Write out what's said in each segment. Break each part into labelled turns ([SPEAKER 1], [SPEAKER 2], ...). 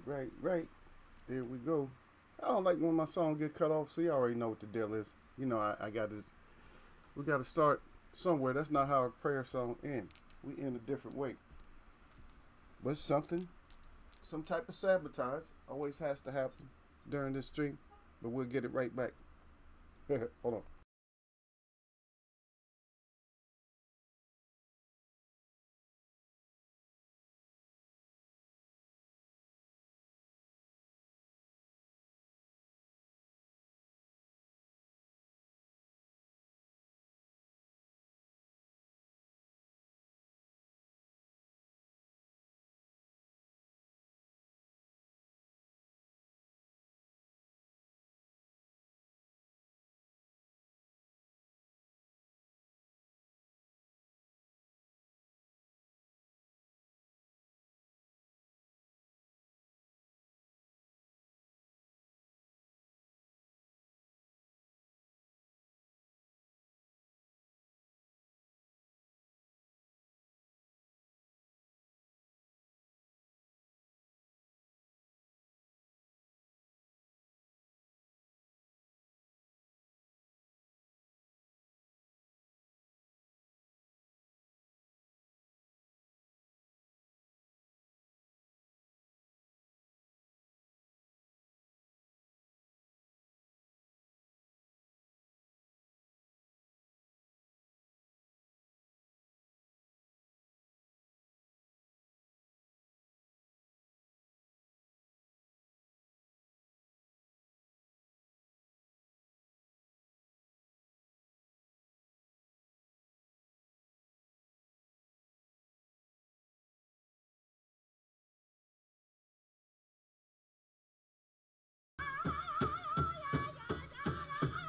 [SPEAKER 1] Right. There we go. I don't like when my song get cut off, so you already know what the deal is. You know, I got this. We got to start somewhere. That's not how a prayer song ends. We end a different way. But something, some type of sabotage always has to happen during this stream. But we'll get it right back. Hold on.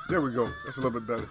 [SPEAKER 1] There we go. That's a little bit better.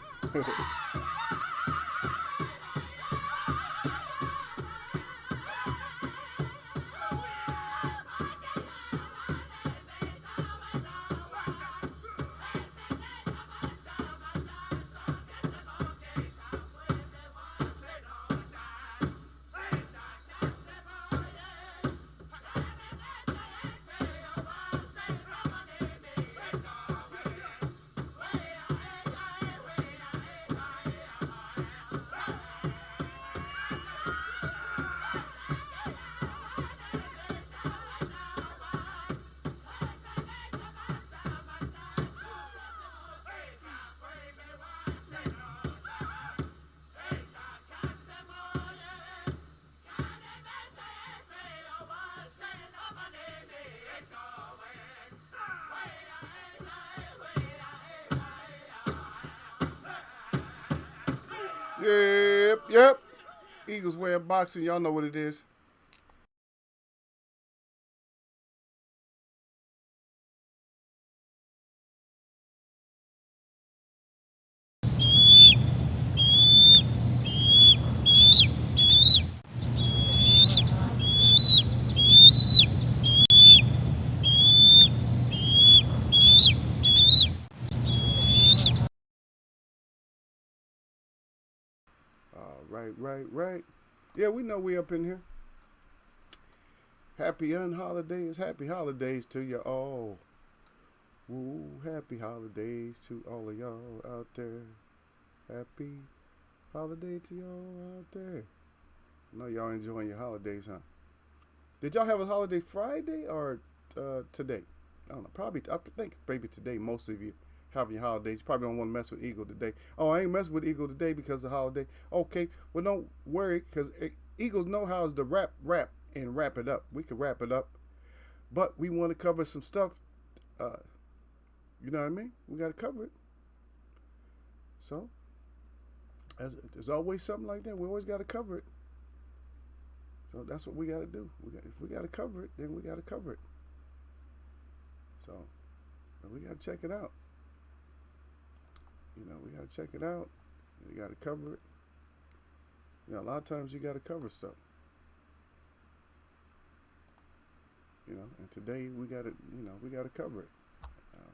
[SPEAKER 1] Yep. Eagles way of boxing. Y'all know what it is. Right. Yeah, we know we up in here. Happy unholidays. Happy holidays to you all. Woo, happy holidays to all of y'all out there. Happy holiday to y'all out there. I know y'all enjoying your holidays, huh? Did y'all have a holiday Friday or today? I don't know. Probably, I think maybe today, most of you have your holidays. You probably don't want to mess with Eagle today. Oh, I ain't messing with Eagle today because of the holiday. Okay, well, don't worry because Eagles know how to rap, and wrap it up. We can wrap it up, but we want to cover some stuff. Uh, you know what I mean? We got to cover it. So, there's always something like that. We always got to cover it. So that's what we got to do. If we got to cover it, then we got to cover it. So we got to check it out. We got to check it out. We got to cover it. A lot of times you got to cover stuff. And today we got to, we got to cover it. Uh,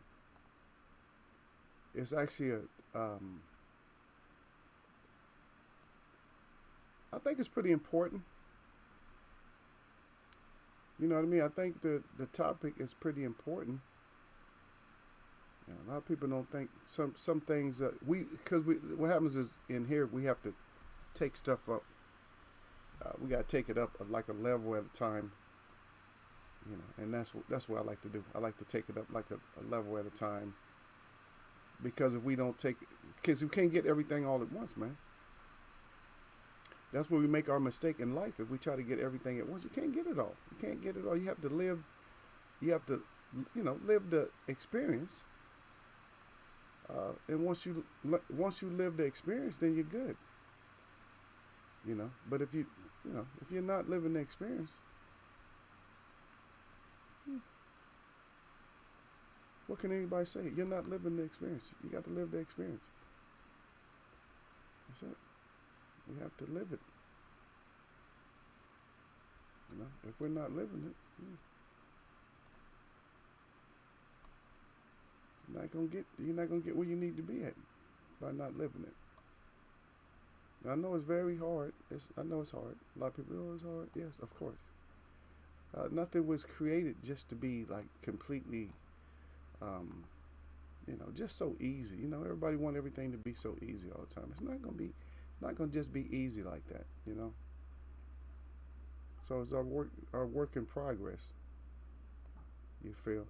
[SPEAKER 1] it's actually I think it's pretty important You know what I mean? I think the topic is pretty important. A lot of people don't think some things because we what happens is in here we have to take stuff up. We got to take it up like a level at a time. And that's what I like to do. I like to take it up like a level at a time, because if we don't take, because we can't get everything all at once, man. That's where we make our mistake in life. If we try to get everything at once, you can't get it all. You can't get it all. You have to live. You have to, live the experience. And once you live the experience, then you're good. But if if you're not living the experience, what can anybody say? You're not living the experience. You got to live the experience. That's it. We have to live it. If we're not living it, you're not gonna get where you need to be at by not living it. Now, I know it's very hard. I know it's hard. A lot of people, oh, it's hard. Yes, of course. Nothing was created just to be like completely, just so easy. Everybody want everything to be so easy all the time. It's not gonna just be easy like that. So it's our work in progress. You feel?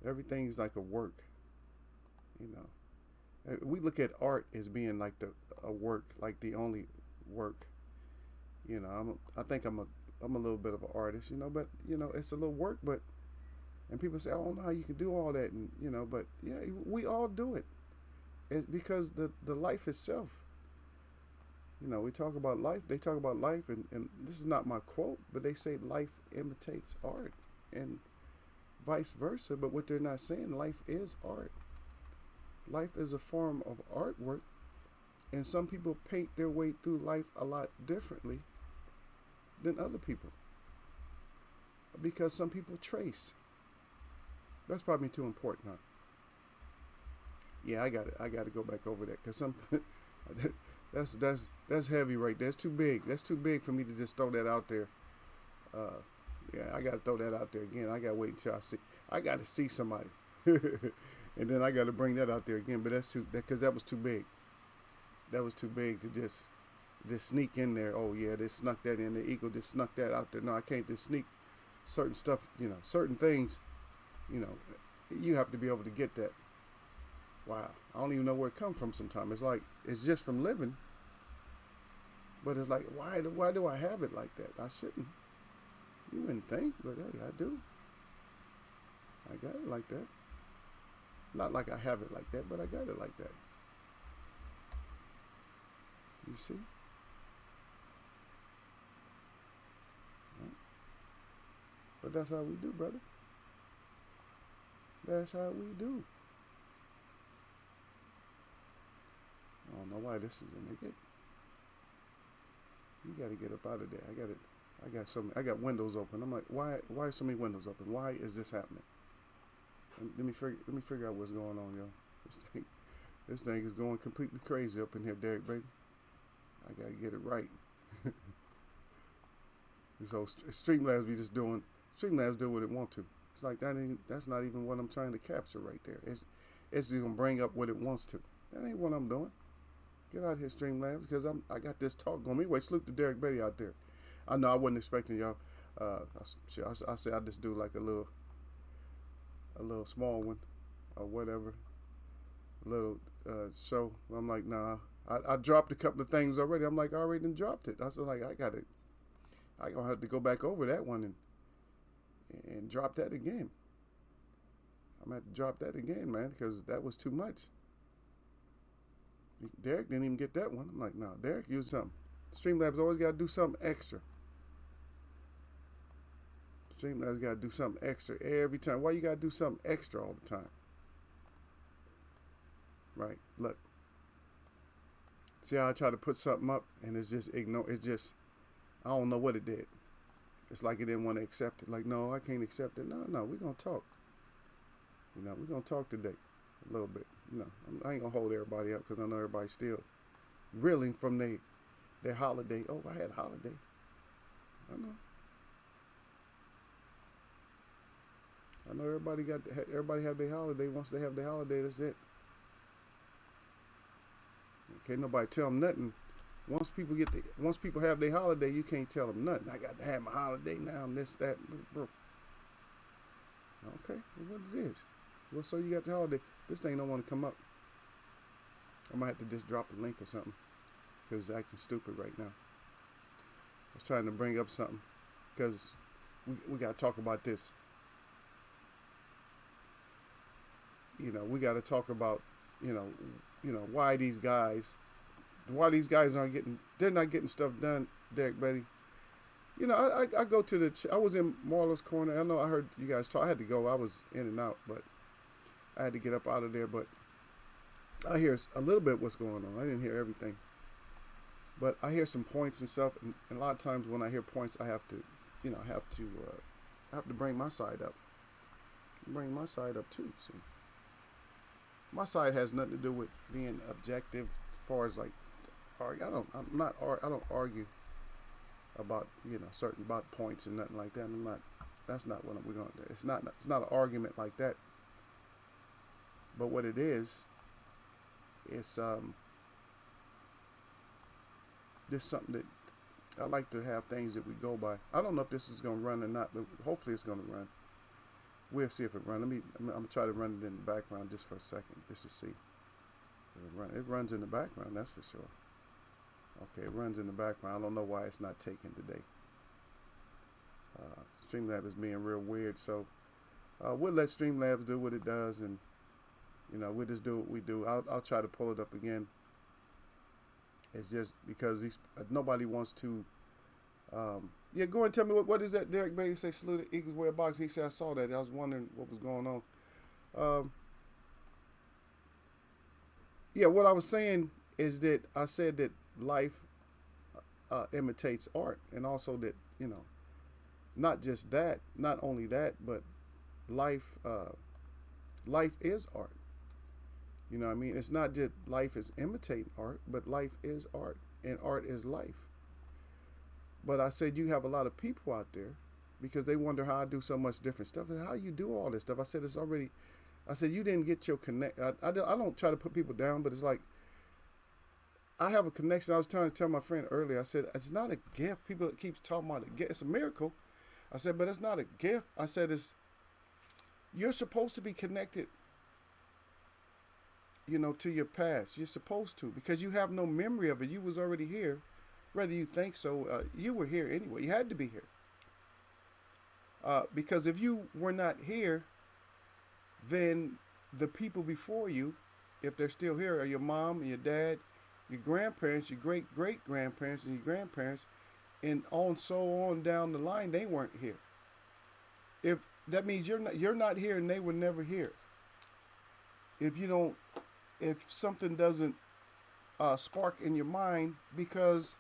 [SPEAKER 1] Everything's like a work. We look at art as being like a work, like the only work. I think I'm a little bit of an artist, but it's a little work, but and people say, oh no, you can do all that, and but yeah, we all do it. It's because the life itself. We talk about life. They talk about life, and this is not my quote, but they say life imitates art, and vice versa. But what they're not saying, life is art. Life is a form of artwork, and some people paint their way through life a lot differently than other people, because some people trace. That's probably too important, huh? Yeah, I got it. I got to go back over that, because some that's heavy right there. That's too big. That's too big for me to just throw that out there. Yeah, I got to throw that out there again. I got to wait until I got to see somebody. And then I got to bring that out there again. But because that was too big. That was too big to just sneak in there. Oh yeah, they snuck that in. The ego just snuck that out there. No, I can't just sneak certain stuff. Certain things. You have to be able to get that. Wow, I don't even know where it comes from sometimes. It's like, it's just from living. But it's like, why do I have it like that? I shouldn't. You wouldn't think, but hey, I do. I got it like that. Not like I have it like that, but I got it like that. You see? Right. But that's how we do, brother. That's how we do. I don't know why this is in there. You got to get up out of there. I got windows open. I'm like, why are so many windows open? Why is this happening? Let me figure out what's going on, yo. This thing is going completely crazy up in here, Derek, baby. I gotta get it right. So Streamlabs Streamlabs do what it want to. It's like that's not even what I'm trying to capture right there. It's just gonna bring up what it wants to. That ain't what I'm doing. Get out here, Streamlabs, because I got this talk going. Anyway, salute to Derek Betty out there. I know I wasn't expecting y'all. I say I just do like a little small one or whatever, a little show. I'm like, nah. I dropped a couple of things already. I'm like, I already done dropped it. I was like, I gonna have to go back over that one and drop that again. I'm gonna have to drop that again, man, because that was too much. Derek didn't even get that one. I'm like, no, Derek, use something. Streamlabs always got to do something extra. Streamlabs got to do something extra every time. Why you got to do something extra all the time? Right, look. See how I try to put something up and it's just I don't know what it did. It's like it didn't want to accept it. Like, no, I can't accept it. No, we're going to talk. We're going to talk today a little bit. I ain't going to hold everybody up because I know everybody's still reeling from their holiday. Oh, I had a holiday. I know. I know everybody have their holiday. Once they have their holiday, that's it. Can't nobody tell them nothing. Once people have their holiday, you can't tell them nothing. I got to have my holiday now and this, that. Bro. Okay, well, what it is. Well, so you got the holiday. This thing don't want to come up. I might have to just drop a link or something because it's acting stupid right now. I was trying to bring up something because we got to talk about this. You know, we got to talk about, you know, why these guys they're not getting stuff done, Derek Betty. You know, I go to I was in Marlo's Corner. I know I heard you guys talk. I had to go. I was in and out, but I had to get up out of there. But I hear a little bit what's going on. I didn't hear everything. But I hear some points and stuff. And a lot of times when I hear points, I have to, you know, I have to bring my side up. Bring my side up too. See, my side has nothing to do with being objective as far as like argue. I don't argue about, you know, certain about points and nothing like that. That's not what we're going to do. It's not an argument like that. But what it is, it's just something that I like to have things that we go by. I don't know if this is going to run or not, but hopefully it's going to run. We'll see if it runs. I'm going to try to run it in the background just for a second, just to see. It runs in the background, that's for sure. Okay, it runs in the background. I don't know why it's not taken today. Streamlabs is being real weird, so we'll let Streamlabs do what it does, and you know, we'll just do what we do. I'll try to pull it up again. It's just because nobody wants to. Yeah, go and tell me what is that? Derek Bailey say salute Eagles wear box. He said I saw that. I was wondering what was going on. Yeah, what I was saying is that I said that life imitates art, and also that, you know, not just that, not only that, but life is art. You know what I mean? It's not just life is imitating art, but life is art, and art is life. But I said you have a lot of people out there because they wonder how I do so much different stuff. How you do all this stuff? I said it's already. I said you didn't get your connect. I don't try to put people down, but it's like I have a connection. I was trying to tell my friend earlier. I said it's not a gift. People keep talking about a gift. It's a miracle. I said, but it's not a gift. I said you're supposed to be connected, you know, to your past. You're supposed to, because you have no memory of it. You was already here. Whether you think so, you were here anyway. You had to be here. Because if you were not here, then the people before you, if they're still here, are your mom, your dad, your grandparents, your great-great-grandparents, and your grandparents, and on down the line, they weren't here. If that means you're not here and they were never here. If something doesn't spark in your mind, because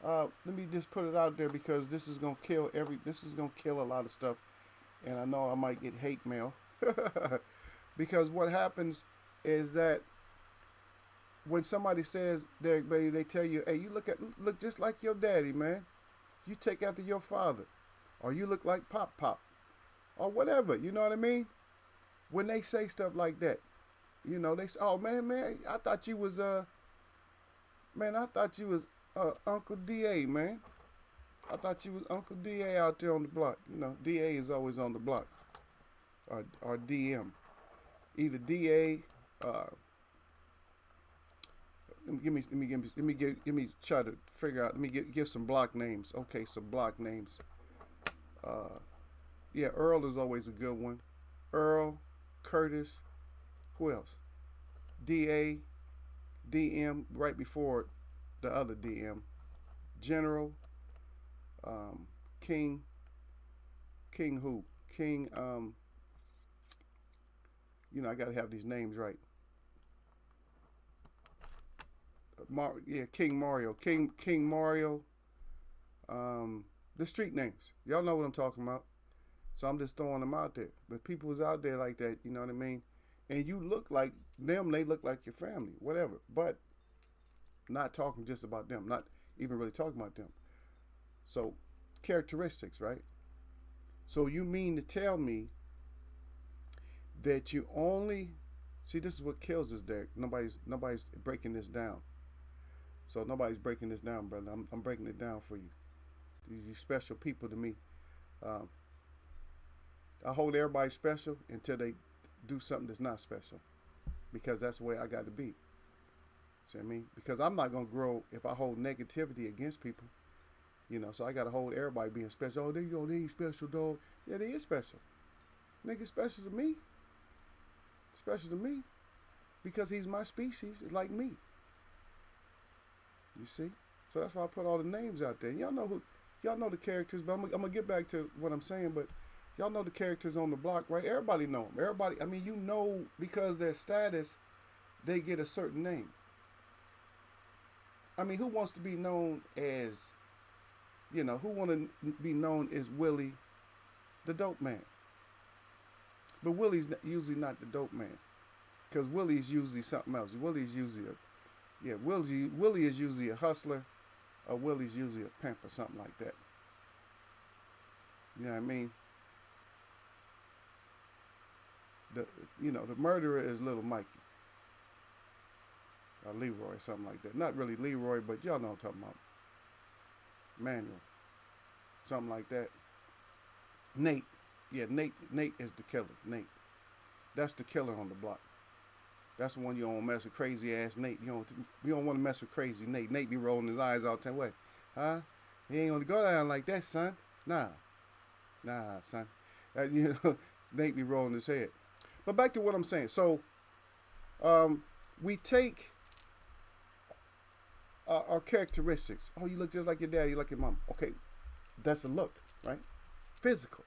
[SPEAKER 1] let me just put it out there, because this is gonna kill a lot of stuff, and I know I might get hate mail. Because what happens is that when somebody says, Derek Bailey, they tell you, hey, you look just like your daddy, man. You take after your father, or you look like Pop, or whatever. You know what I mean? When they say stuff like that, you know, they say, oh man, I thought you was Uncle D.A., man. I thought you was Uncle D.A. out there on the block. You know, D.A. is always on the block. Or D.M. Either D.A. Let me try to figure out. Let me give some block names. Okay, some block names. Yeah, Earl is always a good one. Earl, Curtis, who else? D.A., D.M. right before the other D.M. General, King who? King, you know, I gotta have these names right. King Mario. King Mario. The street names. Y'all know what I'm talking about. So I'm just throwing them out there. But people was out there like that, you know what I mean? And you look like them, they look like your family, whatever. But not talking just about them, not even really talking about them. So characteristics, right? So you mean to tell me that you only see. This is what kills us, Derek. Nobody's breaking this down. So nobody's breaking this down, brother. I'm breaking it down for you. You special people to me. Um, I hold everybody special until they do something that's not special, because that's the way I got to be. See what I mean? Because I'm not gonna grow if I hold negativity against people. So I gotta hold everybody being special. Oh, they ain't special, dog. Yeah, they is special. Nigga, special to me. Special to me. Because he's my species, like me. You see? So that's why I put all the names out there. Y'all know the characters, but I'm gonna get back to what I'm saying, but y'all know the characters on the block, right? Everybody know them. Everybody, I mean, because their status, they get a certain name. I mean, who wants to be known as, who want to be known as Willie, the dope man? But Willie's usually not the dope man, because Willie's usually something else. Willie's usually Willie is usually a hustler, or Willie's usually a pimp or something like that. You know what I mean? The murderer is Little Mikey, or Leroy, something like that. Not really Leroy, but y'all know what I'm talking about. Manuel, something like that. Nate, yeah, Nate is the killer. Nate, that's the killer on the block. That's the one you don't mess with, crazy ass Nate. You don't want to mess with crazy Nate. Nate be rolling his eyes all the time. Wait, huh? He ain't gonna go down like that, son. Nah, son. Nate be rolling his head. But back to what I'm saying. So, we take our characteristics. Oh, you look just like your dad. You like your mom. Okay, that's a look, right? Physical.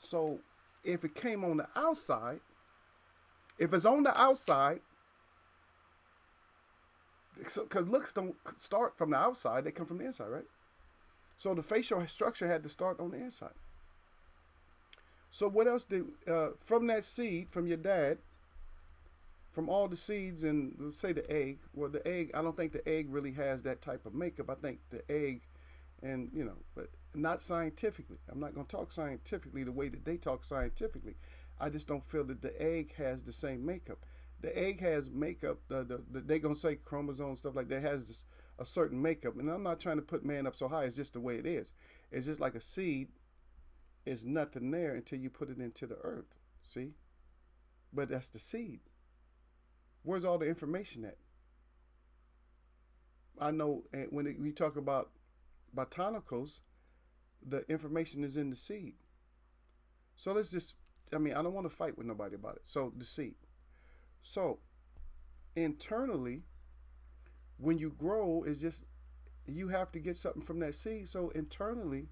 [SPEAKER 1] So, if it came on the outside, if it's on the outside, because looks don't start from the outside, they come from the inside, right? So the facial structure had to start on the inside. So what else from that seed, from your dad, from all the seeds, and let's say the egg, well, the egg, I don't think the egg really has that type of makeup. I think the egg, and but not scientifically. I'm not going to talk scientifically the way that they talk scientifically. I just don't feel that the egg has the same makeup. The egg has makeup. They're going to say chromosomes, stuff like that, has a certain makeup. And I'm not trying to put man up so high. It's just the way it is. It's just like a seed is nothing there until you put it into the earth. See? But that's the seed. Where's all the information at? I know when we talk about botanicals, the information is in the seed. So let's just, I don't want to fight with nobody about it. So the seed. So internally, when you grow, it's just, you have to get something from that seed. So internally,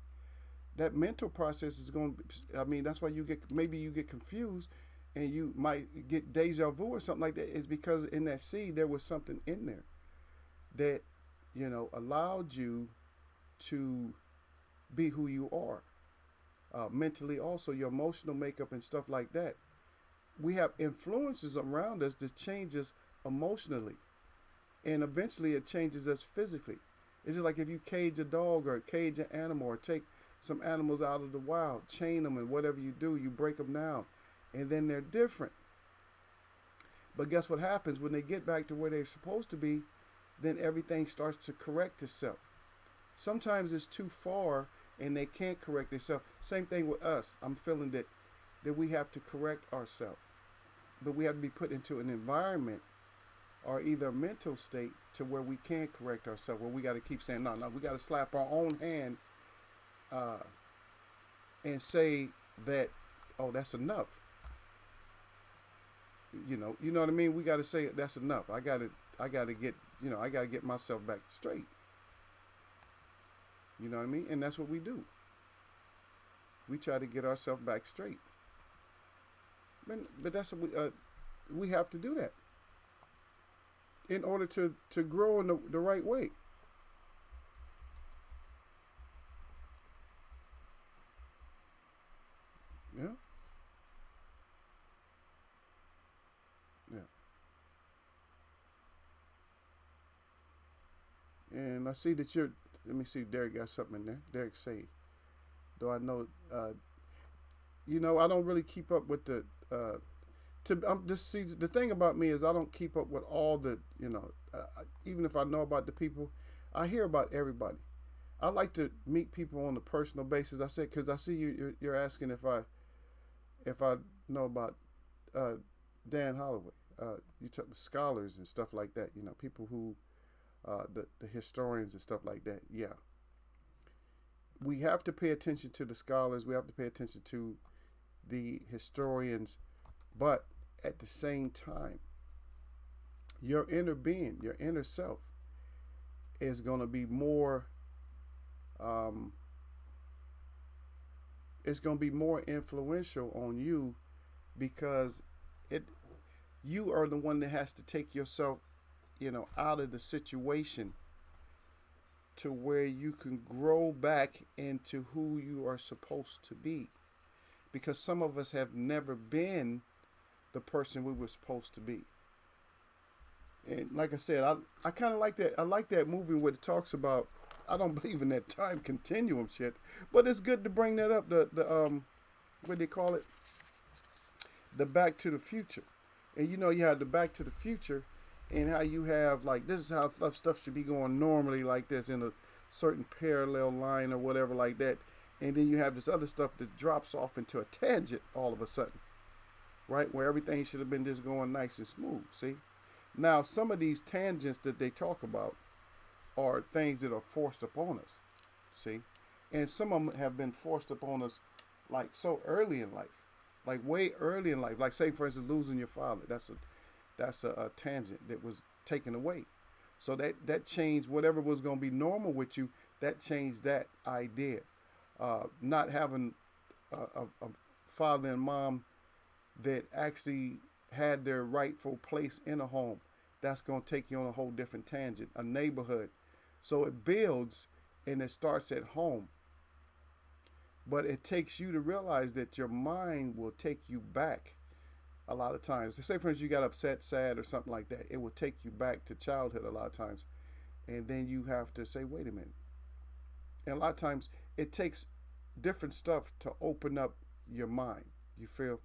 [SPEAKER 1] that mental process is going to, that's why maybe you get confused and you might get deja vu or something like that. Is because in that seed, there was something in there that, allowed you to be who you are. Mentally also, your emotional makeup and stuff like that. We have influences around us that change us emotionally. And eventually it changes us physically. It's just like if you cage a dog or cage an animal or take some animals out of the wild, chain them, and whatever you do, you break them down. And then they're different. But guess what happens when they get back to where they're supposed to be? Then everything starts to correct itself. Sometimes it's too far and they can't correct themselves. Same thing with us. I'm feeling that we have to correct ourselves. But we have to be put into an environment or either a mental state to where we can correct ourselves, where we got to keep saying, no, we got to slap our own hand and say that, oh, that's enough. You know what I mean? We got to say that's enough. I got to get myself back straight. You know what I mean? And that's what we do. We try to get ourselves back straight. But that's what we have to do that in order to grow in the right way. Yeah. Yeah. And I see that let me see if Derek got something in there. Derek say, though I know, I don't really keep up with the. I'm just see the thing about me is I don't keep up with all the even if I know about the people, I hear about everybody. I like to meet people on a personal basis. I said because I see you're asking if I know about Dan Holloway. You took the scholars and stuff like that. People who the historians and stuff like that. Yeah, we have to pay attention to the scholars. We have to pay attention to the historians, but at the same time, your inner being, your inner self, is going to be more. It's going to be more influential on you because you are the one that has to take yourself, out of the situation to where you can grow back into who you are supposed to be. Because some of us have never been the person we were supposed to be. And like I said, I kind of like that. I like that movie where it talks about, I don't believe in that time continuum shit, but it's good to bring that up. The what do they call it? The Back to the Future. And you have the Back to the Future and how you have, like, this is how stuff should be going normally like this in a certain parallel line or whatever like that. And then you have this other stuff that drops off into a tangent all of a sudden, right? Where everything should have been just going nice and smooth, see? Now, some of these tangents that they talk about are things that are forced upon us, see? And some of them have been forced upon us, like, so early in life, like way early in life. Like, say, for instance, losing your father. That's a tangent that was taken away. So that changed whatever was going to be normal with you. That changed that idea. Not having a father and mom that actually had their rightful place in a home, that's going to take you on a whole different tangent, a neighborhood. So it builds and it starts at home. But it takes you to realize that your mind will take you back a lot of times. Say, for instance, you got upset, sad, or something like that. It will take you back to childhood a lot of times. And then you have to say, wait a minute. And a lot of times it takes different stuff to open up your mind. You feel?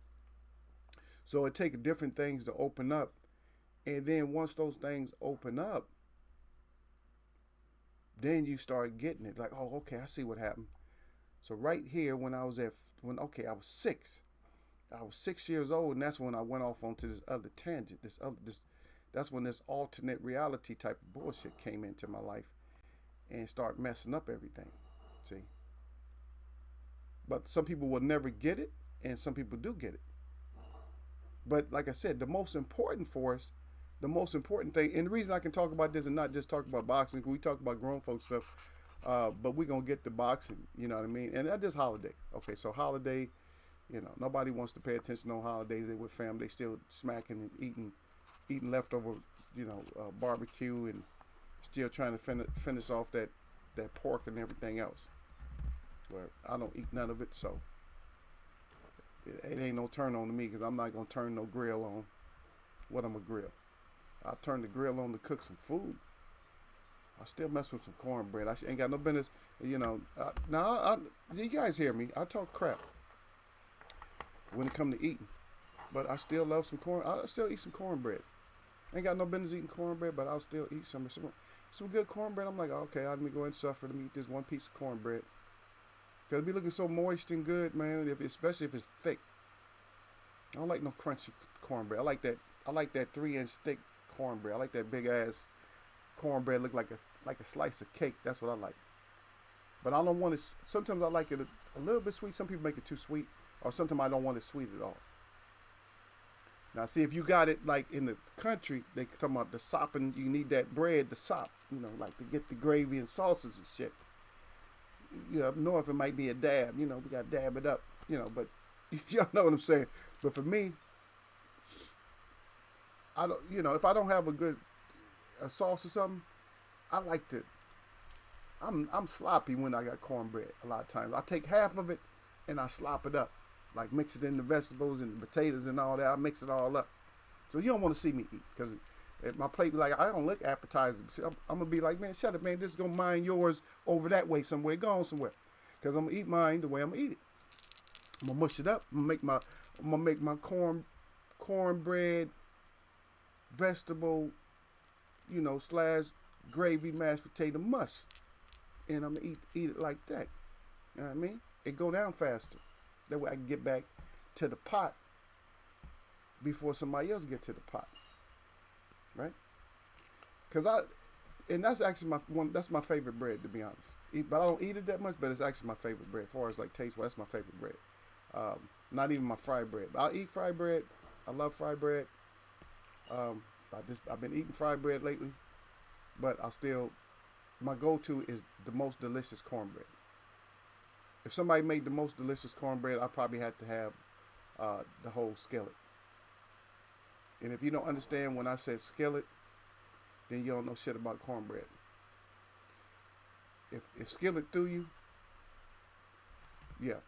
[SPEAKER 1] So it takes different things to open up. And then once those things open up, then you start getting it. Like, oh, okay, I see what happened. So right here, when I was 6. I was 6 years old, and that's when I went off onto this other tangent. That's when this alternate reality type of bullshit came into my life and started messing up everything. See? But some people will never get it, and some people do get it. But like I said, the most important for us, the most important thing, and the reason I can talk about this and not just talk about boxing, because we talk about grown folks stuff, but we're going to get to boxing, you know what I mean? And that is holiday. Okay, so holiday, nobody wants to pay attention on holidays. They with family, they still smacking and eating leftover, barbecue, and still trying to finish off that pork and everything else. But I don't eat none of it, so it ain't no turn on to me, because I'm not going to turn no grill on. What I'm a grill? I turn the grill on to cook some food. I still mess with some cornbread. I ain't got no business, now, you guys hear me. I talk crap when it come to eating. But I still love some corn. I still eat some cornbread. Ain't got no business eating cornbread, but I'll still eat some good cornbread. I'm like, okay, let me go ahead and suffer. Let me eat this one piece of cornbread. Because it be looking so moist and good, man, especially if it's thick. I don't like no crunchy cornbread. I like that 3-inch thick cornbread. I like that big ass cornbread look like a slice of cake. That's what I like. But I don't want it. Sometimes I like it a little bit sweet. Some people make it too sweet, or sometimes I don't want it sweet at all. Now, see, if you got it like in the country, they talking about the sopping. You need that bread to sop, like to get the gravy and sauces and shit. Up north it might be a dab. We got to dab it up. But y'all know what I'm saying. But for me, I don't. If I don't have a sauce or something, I like to. I'm sloppy when I got cornbread. A lot of times I take half of it and I slop it up, like mix it in the vegetables and the potatoes and all that. I mix it all up. So you don't want to see me eat, because my plate be like, I don't look appetizing. I'm gonna be like, man, shut up, man. This is gonna mind yours over that way somewhere. Go on somewhere, because I'm gonna eat mine the way I'm gonna eat it. I'm gonna mush it up. I'm gonna make my cornbread, vegetable, slash gravy mashed potato mush, and I'm gonna eat it like that. You know what I mean? It go down faster. That way I can get back to the pot before somebody else get to the pot, right? Cause and that's actually that's my favorite bread, to be honest. But I don't eat it that much. But it's actually my favorite bread, as far as like taste. Well, that's my favorite bread. Not even my fried bread. But I'll eat fried bread. I love fried bread. I've been eating fried bread lately, but my go-to is the most delicious cornbread. If somebody made the most delicious cornbread, I probably had to have the whole skillet. And if you don't understand when I said skillet, then you don't know shit about cornbread. If skillet threw you, yeah,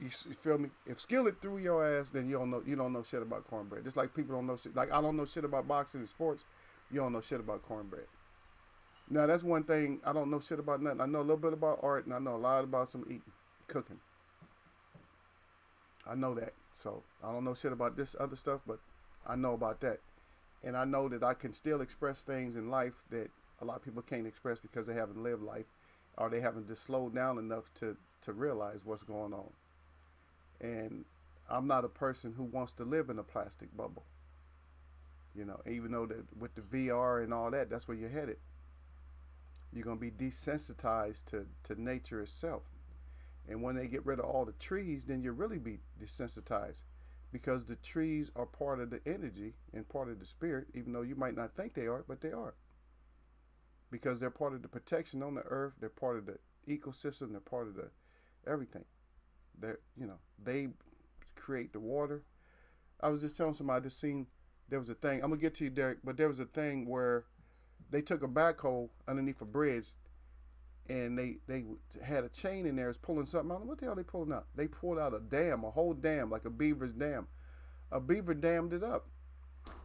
[SPEAKER 1] you feel me? If skillet threw your ass, then you don't know shit about cornbread. Just like people don't know shit. Like I don't know shit about boxing and sports. You don't know shit about cornbread. Now that's one thing I don't know shit about nothing. I know a little bit about art and I know a lot about some eating, cooking. I know that. So I don't know shit about this other stuff, but I know about that. And I know that I can still express things in life that a lot of people can't express because they haven't lived life or they haven't just slowed down enough to realize what's going on. And I'm not a person who wants to live in a plastic bubble. Even though that with the VR and all that, that's where you're headed. You're going to be desensitized to nature itself. And when they get rid of all the trees, then you'll really be desensitized because the trees are part of the energy and part of the spirit, even though you might not think they are, but they are. Because they're part of the protection on the earth. They're part of the ecosystem. They're part of the everything. They create the water. I was just telling somebody, I just seen there was a thing. I'm going to get to you, Derek, but there was a thing where they took a backhoe underneath a bridge and they had a chain in there. It's pulling something out. What the hell are they pulling out? They pulled out a dam, a whole dam, like a beaver's dam. A beaver dammed it up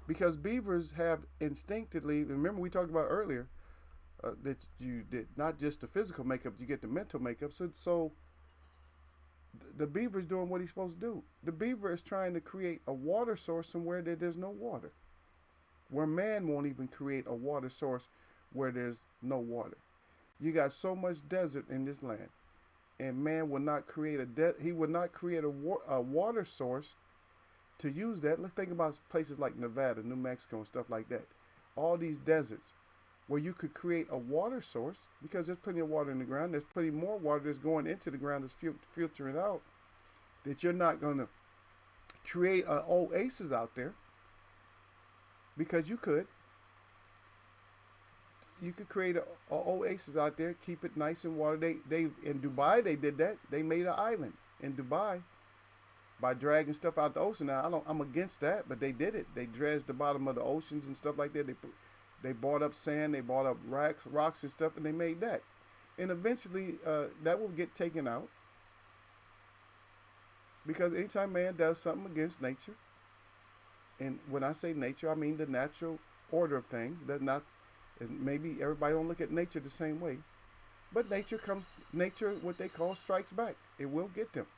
[SPEAKER 1] because beavers have instinctively, remember we talked about earlier, that you did not just the physical makeup, you get the mental makeup. So the beaver's doing what he's supposed to do. The beaver is trying to create a water source somewhere that there's no water. Where man won't even create a water source where there's no water. You got so much desert in this land, and man will not create he would not create a water source to use that. Let's think about places like Nevada, New Mexico, and stuff like that. All these deserts where you could create a water source because there's plenty of water in the ground. There's plenty more water that's going into the ground that's filtering out. That you're not going to create an oasis out there because you could. You could create an oasis out there, keep it nice and water. They in Dubai they did that. They made an island in Dubai by dragging stuff out the ocean. Now I'm against that, but they did it. They dredged the bottom of the oceans and stuff like that. They brought up sand, they brought up rocks and stuff, and they made that. And eventually that will get taken out because anytime man does something against nature, and when I say nature, I mean the natural order of things. That's not. Maybe everybody don't look at nature the same way, but nature, what they call strikes back. It will get them.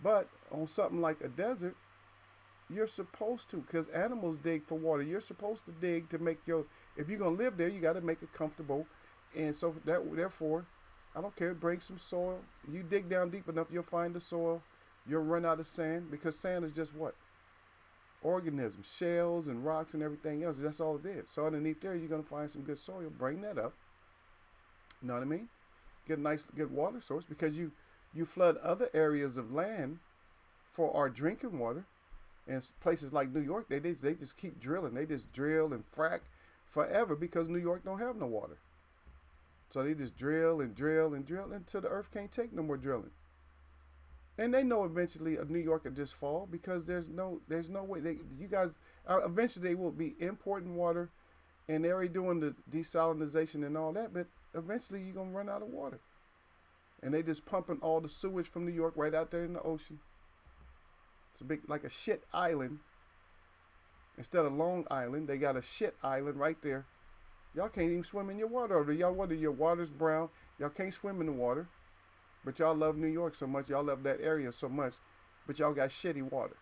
[SPEAKER 1] But on something like a desert, you're supposed to, because animals dig for water. You're supposed to dig to make if you're going to live there, you got to make it comfortable. And so therefore, I don't care, bring some soil. You dig down deep enough, you'll find the soil. You'll run out of sand because sand is just what? Organisms, shells and rocks and everything else. That's all it is. So underneath there, you're going to find some good soil. Bring that up. You know what I mean? Get a nice, good water source because you flood other areas of land for our drinking water. And places like New York, they just keep drilling. They just drill and frack forever because New York don't have no water. So they just drill and drill and drill until the earth can't take no more drilling. And they know eventually New York will just fall because there's no way. Eventually they will be importing water, and they're already doing the desalinization and all that. But eventually you're gonna run out of water, and they just pumping all the sewage from New York right out there in the ocean. It's a big, like a shit island. Instead of Long Island, they got a shit island right there. Y'all can't even swim in your water. Your water's brown. Y'all can't swim in the water. But y'all love New York so much. Y'all love that area so much. But y'all got shitty water.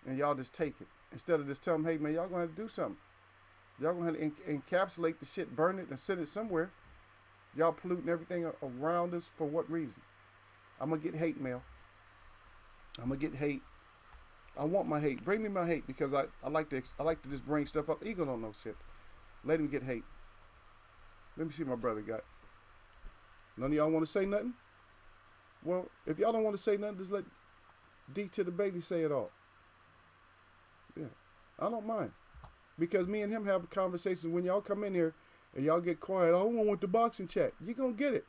[SPEAKER 1] And y'all just take it. Instead of just telling them, hey, man, y'all going to have to do something. Y'all going to have to encapsulate the shit, burn it, and send it somewhere. Y'all polluting everything around us for what reason? I'm going to get hate mail. I'm going to get hate. I want my hate. Bring me my hate because I like to just bring stuff up. Eagle don't know shit. Let him get hate. Let me see what my brother got. None of y'all want to say nothing? Well, if y'all don't want to say nothing, just let D to the Bailey say it all. Yeah, I don't mind. Because me and him have conversations when y'all come in here and y'all get quiet. I don't want the boxing chat. You're going to get it.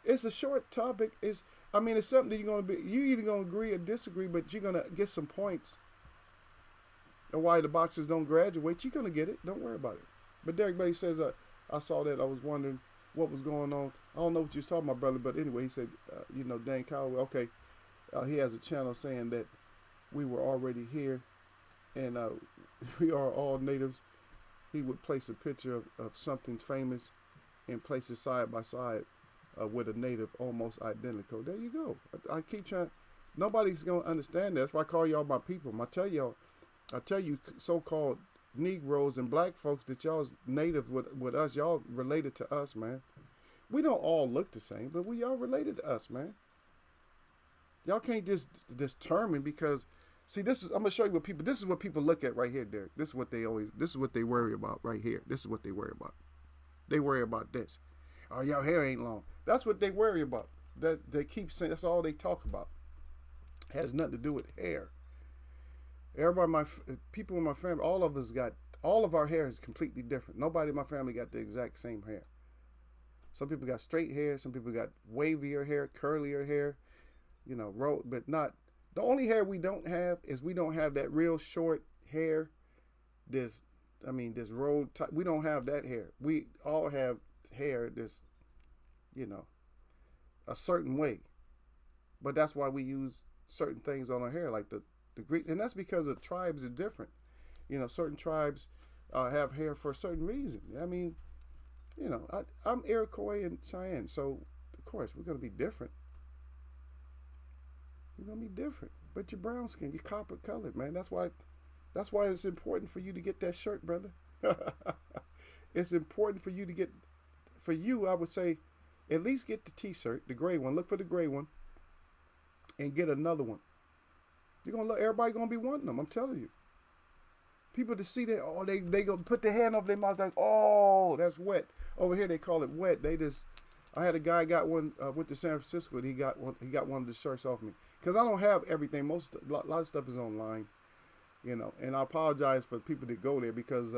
[SPEAKER 1] It's a short topic. It's something that you either going to agree or disagree, but you're going to get some points. And why the boxers don't graduate, you're going to get it. Don't worry about it. But Derek Bailey says, I saw that. I was wondering what was going on. I don't know what you was talking about, brother, but anyway, he said, Dan Calloway, okay, he has a channel saying that we were already here and we are all natives. He would place a picture of something famous and place it side by side with a native almost identical. There you go. I keep trying. Nobody's going to understand that. That's why I call y'all my people. I tell you so-called Negroes and black folks that y'all's native with us. Y'all related to us, man. We don't all look the same, but we all related to us, man. Y'all can't just determine because, see, I'm going to show you this is what people look at right here, Derek. This is what they worry about right here. This is what they worry about. They worry about this. Oh, y'all hair ain't long. That's what they worry about. That they keep saying, that's all they talk about. It has nothing to do with hair. Everybody, people in my family, all of our hair is completely different. Nobody in my family got the exact same hair. Some people got straight hair. Some people got wavier hair, curlier hair, but not. The only hair we don't have is we don't have that real short hair. This road type. We don't have that hair. We all have hair this, a certain way. But that's why we use certain things on our hair, like the Greeks. And that's because the tribes are different. Certain tribes have hair for a certain reason. I'm Iroquois and Cheyenne, so of course we're going to be different. We're going to be different. But you're brown skin, you're copper colored, man. That's why it's important for you to get that shirt, brother. It's important for you to get, for you, I would say, at least get the t-shirt, the gray one. Look for the gray one and get another one. Everybody going to be wanting them, I'm telling you. People to see that, they go put their hand over their mouth like, oh, that's wet. Over here they call it wet. I had a guy got one, went to San Francisco, and he got one of the shirts off me. Because I don't have everything. A lot of stuff is online, and I apologize for people that go there because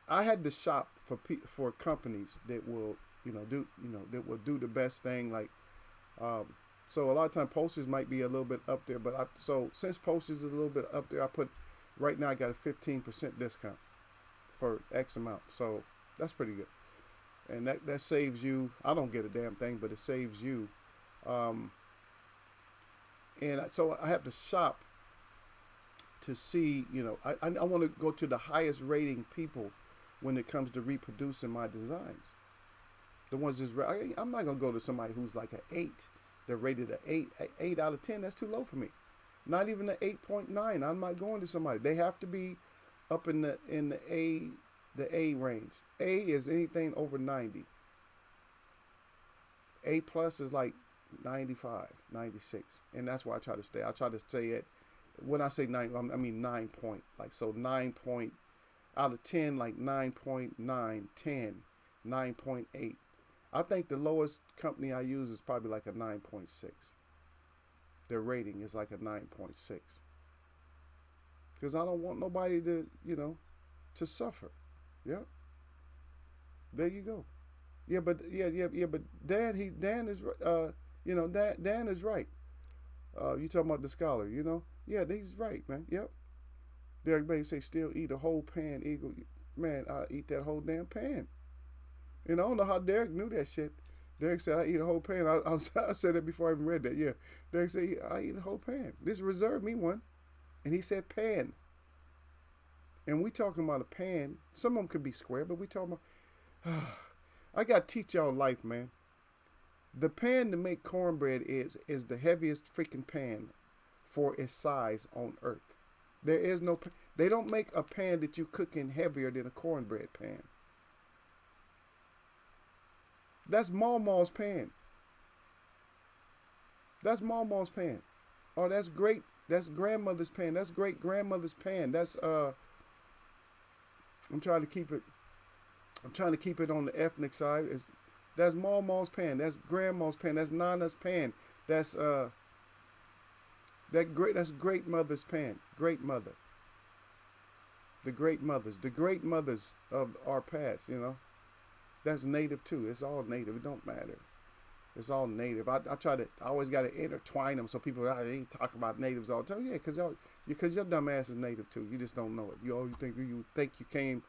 [SPEAKER 1] I had to shop for companies that will, that will do the best thing. Like, so a lot of times posters might be a little bit up there, but since posters is a little bit up there, right now I got a 15% discount for X amount. So that's pretty good. And that saves you. I don't get a damn thing, but it saves you. And so I have to shop to see, I want to go to the highest rating people when it comes to reproducing my designs. The ones I'm not going to go to somebody who's like an 8. They're rated an 8 out of 10. That's too low for me. Not even an 8.9. I'm not going to somebody. They have to be up in the A range. A is anything over 90. A plus is like 95, 96. And that's where I try to stay. I try to stay at, when I say 9, I mean 9 point. Like, so 9 point, out of 10, like 9.9, 10, 9.8. I think the lowest company I use is probably like a 9.6. Their rating is like a 9.6. Because I don't want nobody to, to suffer. Yeah. There you go. Yeah, but but Dan is Dan is right. You talking about the scholar, Yeah, he's right, man. Yep. Derek Bay say still eat a whole pan, Eagle. Man, I eat that whole damn pan. I don't know how Derek knew that shit. Derek said I eat a whole pan. I said that before I even read that. Yeah. Derek said I eat a whole pan. This reserved me one. And he said pan. And we talking about a pan. Some of them could be square, but we talking about I got to teach y'all life, man. The pan to make cornbread is the heaviest freaking pan for its size on earth. There is no, they don't make a pan that you cook in heavier than a cornbread pan. That's Mama's pan. That's Mama's pan. Oh, that's great. That's grandmother's pan. That's great grandmother's pan. That's I'm trying to keep it. I'm trying to keep it on the ethnic side. That's Mama's pan. That's grandma's pan. That's Nana's pan. That's That's great mother's pan. Great mother. The great mothers of our past. You know, that's native too. It's all native. It don't matter. It's all native. I always got to intertwine them so people ain't talk about natives all the time. Yeah, because your dumb ass is native too. You just don't know it. You think you came,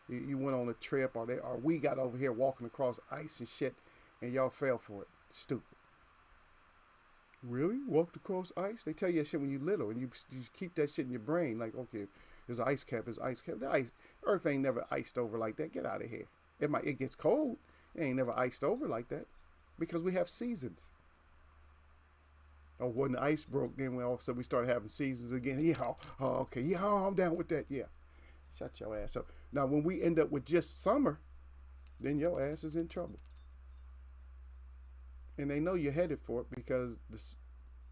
[SPEAKER 1] you went on a trip, or we got over here walking across ice and shit, and y'all fell for it. Stupid. Really? Walked across ice? They tell you that shit when you little, and you keep that shit in your brain. Like, okay, there's an ice cap. There's ice cap. Earth ain't never iced over like that. Get out of here. It gets cold. It ain't never iced over like that. Because we have seasons. Oh, when the ice broke, then all of a sudden we started having seasons again. Yeah, oh, okay, yeah, I'm down with that. Yeah, shut your ass up. Now, when we end up with just summer, then your ass is in trouble. And they know you're headed for it because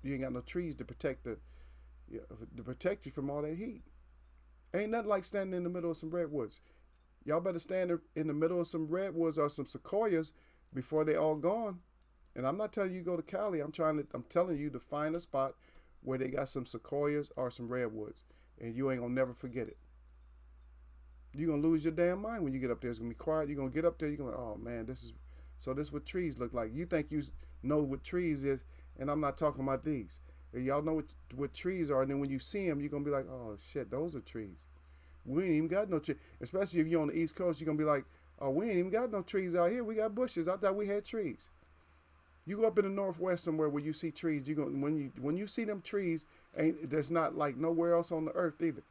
[SPEAKER 1] you ain't got no trees to protect you from all that heat. Ain't nothing like standing in the middle of some redwoods. Y'all better stand in the middle of some redwoods or some sequoias before they all gone. And I'm not telling you go to Cali. I'm telling you to find a spot where they got some sequoias or some redwoods, and you ain't gonna never forget it. You're gonna lose your damn mind when you get up there. It's gonna be quiet. You're gonna get up there. You're gonna, oh man, this is what trees look like. You think you know what trees is, and I'm not talking about these. And y'all know what trees are, and then when you see them, you're gonna be like, oh shit, those are trees. We ain't even got no trees. Especially if you're on the East Coast, you're gonna be like, oh, we ain't even got no trees out here. We got bushes. I thought we had trees. You go up in the Northwest somewhere where you see trees. When you see them trees, there's not like nowhere else on the earth either.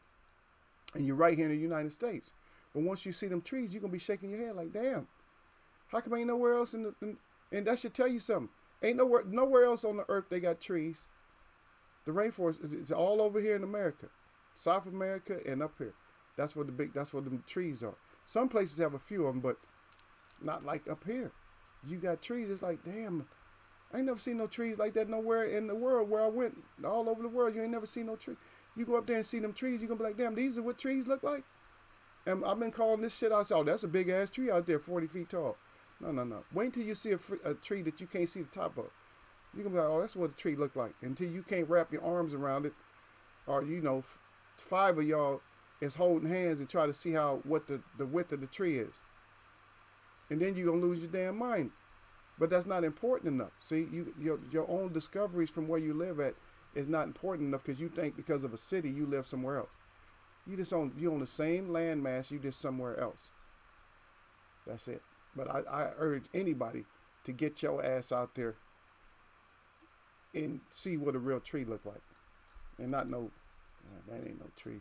[SPEAKER 1] And you're right here in the United States. But once you see them trees, you're gonna be shaking your head like, damn. How come ain't nowhere else and that should tell you something. Ain't nowhere else on the earth they got trees. The rainforest is all over here in America, South America, and up here. That's where the trees are. Some places have a few of them, but not like up here. You got trees. It's like, damn, I ain't never seen no trees like that nowhere in the world where I went. All over the world, you ain't never seen no tree. You go up there and see them trees, you're going to be like, damn, these are what trees look like? And I've been calling this shit out. Oh, that's a big-ass tree out there, 40 feet tall. No. Wait until you see a tree that you can't see the top of. You're going to be like, oh, that's what a tree look like. Until you can't wrap your arms around it, or, 5 of y'all is holding hands and try to see what the width of the tree is. And then you're going to lose your damn mind. But that's not important enough. See, your own discoveries from where you live at is not important enough because you think because of a city you live somewhere else. You on the same landmass, you just somewhere else. That's it. But I urge anybody to get your ass out there and see what a real tree look like. And not know, that ain't no tree.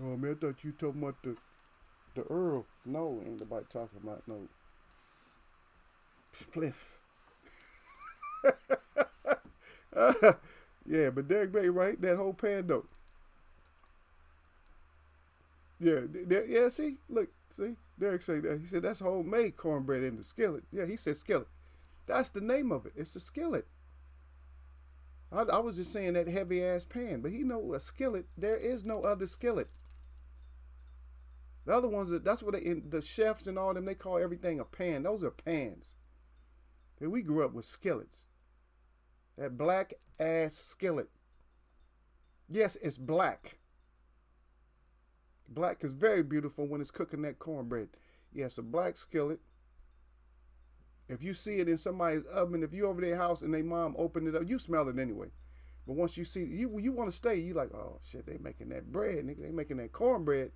[SPEAKER 1] Oh man, I thought you talking about the Earl. No, ain't nobody talking about no spliff. Yeah, but Derek Bay, right? That whole pan though. Yeah, see? Look, see? Derek said that. He said that's homemade cornbread in the skillet. Yeah, he said skillet. That's the name of it. It's a skillet. I was just saying that heavy ass pan, but he know a skillet. There is no other skillet. The other ones, that's what the chefs and all them, they call everything a pan. Those are pans. And we grew up with skillets. That black ass skillet. Yes, it's black. Black is very beautiful when it's cooking that cornbread. Yes, a black skillet. If you see it in somebody's oven, if you over their house and their mom opened it up, you smell it anyway. But once you see it, you want to stay. You like, oh shit, they making that bread, nigga. They making that cornbread.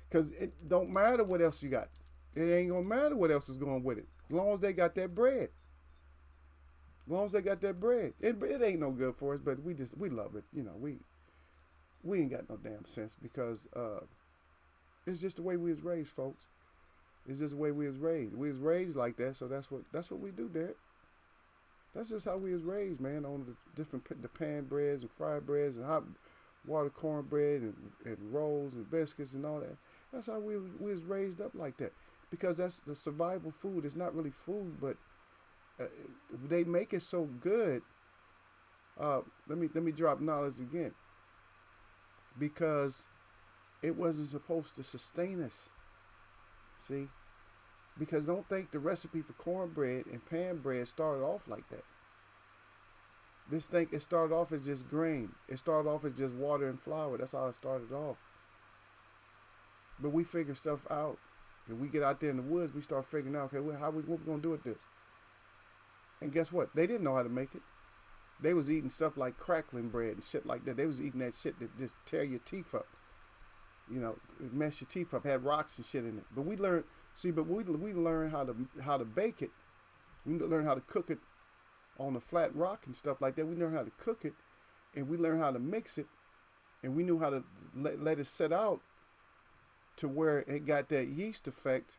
[SPEAKER 1] Because it don't matter what else you got. It ain't gonna matter what else is going with it. As long as they got that bread. As long as they got that bread. It ain't no good for us, but we love it. We ain't got no damn sense because it's just the way we was raised, folks. It's just the way we was raised. We was raised like that, so that's what we do, Derek. That's just how we was raised, man. On the different the pan breads and fried breads and hot water cornbread and rolls and biscuits and all that. That's how we was raised up like that. Because that's the survival food. It's not really food, but uh, they make it so good. Let me drop knowledge again. Because it wasn't supposed to sustain us. See? Because don't think the recipe for cornbread and pan bread started off like that. This thing, it started off as just grain. It started off as just water and flour. That's how it started off. But we figure stuff out. And we get out there in the woods, we start figuring out, okay, what we going to do with this? And guess what? They didn't know how to make it. They was eating stuff like crackling bread and shit like that. They was eating that shit that just tear your teeth up. You know, mess your teeth up, had rocks and shit in it. But we learned, but we learned how to bake it. We learned how to cook it on a flat rock and stuff like that. We learned how to cook it, and we learned how to mix it, and we knew how to let it set out to where it got that yeast effect.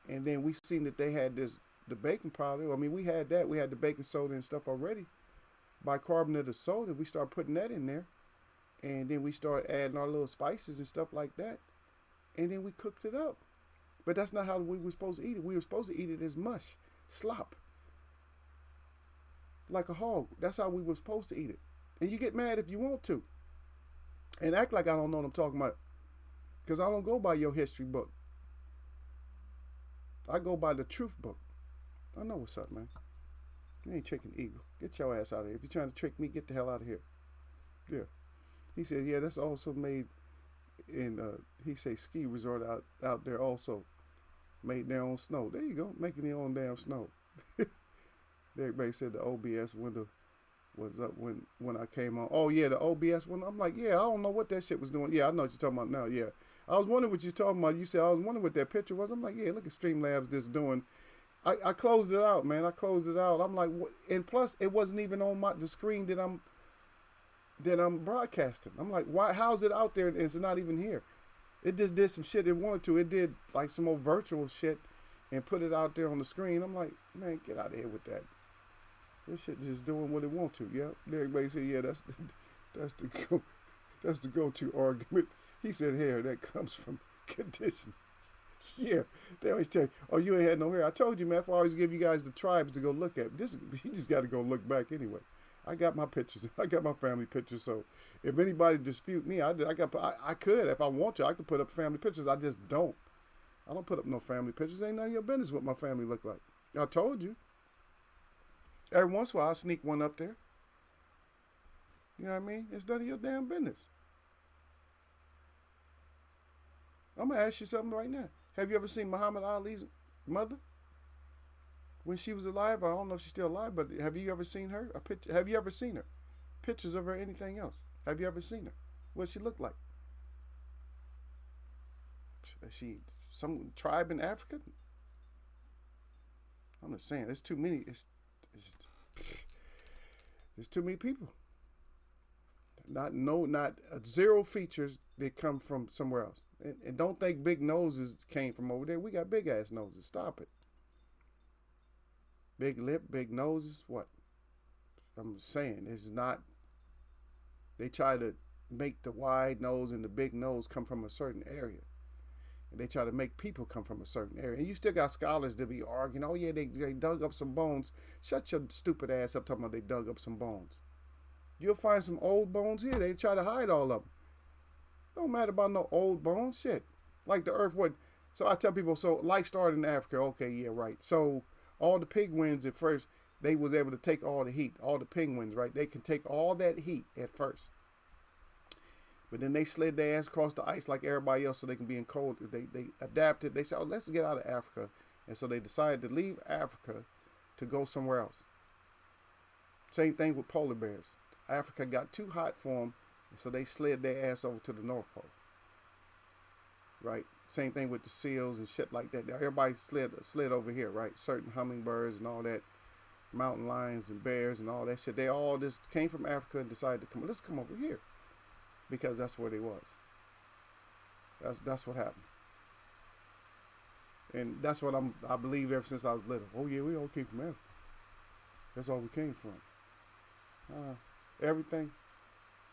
[SPEAKER 1] And then we seen that they had the baking powder. I mean, we had that. We had the baking soda and stuff already. Bicarbonate of soda, we start putting that in there. And then we start adding our little spices and stuff like that. And then we cooked it up. But that's not how we were supposed to eat it. We were supposed to eat it as mush, slop. Like a hog. That's how we were supposed to eat it. And you get mad if you want to. And act like I don't know what I'm talking about. Because I don't go by your history book. I go by the truth book. I know what's up, man. You ain't tricking Eagle. Get your ass out of here. If you're trying to trick me, get the hell out of here. Yeah. He said, yeah, that's also made in, he said, ski resort out there also. Made their own snow. There you go. Making their own damn snow. Everybody said the OBS window was up when I came on. Oh, yeah, the OBS window. I'm like, yeah, I don't know what that shit was doing. Yeah, I know what you're talking about now. Yeah. I was wondering what you're talking about. You said, I was wondering what that picture was. I'm like, yeah, look at Streamlabs just doing. I closed it out, man. I closed it out. I'm like, what? And plus, it wasn't even on the screen that I'm broadcasting. I'm like, why? How's it out there and it's not even here? It just did some shit it wanted to. It did like some more virtual shit and put it out there on the screen. I'm like, man, get out of here with that. This shit just doing what it want to. Yeah. Everybody said, yeah, that's the go-to argument. He said, hair that comes from condition. Yeah, they always tell you, oh, you ain't had no hair. I told you, man, I always give you guys the tribes to go look at. You just got to go look back anyway. I got my pictures. I got my family pictures. So if anybody dispute me, I could, if I want to, I could put up family pictures. I just don't. I don't put up no family pictures. Ain't none of your business what my family look like. I told you. Every once in a while, I sneak one up there. You know what I mean? It's none of your damn business. I'm going to ask you something right now. Have you ever seen Muhammad Ali's mother? When she was alive, I don't know if she's still alive, but have you ever seen her? A picture? Have you ever seen her? Pictures of her, anything else? Have you ever seen her? What she look like? Is she some tribe in Africa? I'm just saying, there's too many. There's too many people. Not zero features that come from somewhere else. And don't think big noses came from over there. We got big ass noses. Stop it. Big lip, big noses. What? I'm saying it's not. They try to make the wide nose and the big nose come from a certain area. And they try to make people come from a certain area. And you still got scholars that be arguing, oh yeah, they dug up some bones. Shut your stupid ass up talking about they dug up some bones. You'll find some old bones here. They try to hide all of them. Don't matter about no old bones. Shit. Like the earth would. So I tell people, so life started in Africa. Okay, yeah, right. So all the penguins at first, they was able to take all the heat. All the penguins, right? They can take all that heat at first. But then they slid their ass across the ice like everybody else so they can be in cold. They adapted. They said, oh, let's get out of Africa. And so they decided to leave Africa to go somewhere else. Same thing with polar bears. Africa got too hot for them, so they slid their ass over to the North Pole. Right? Same thing with the seals and shit like that. Everybody slid over here, right? Certain hummingbirds and all that, mountain lions and bears and all that shit. They all just came from Africa and decided to come. Let's come over here, because that's where they was. That's what happened. And that's what I believe ever since I was little. Oh yeah, we all came from Africa. That's all we came from. Everything.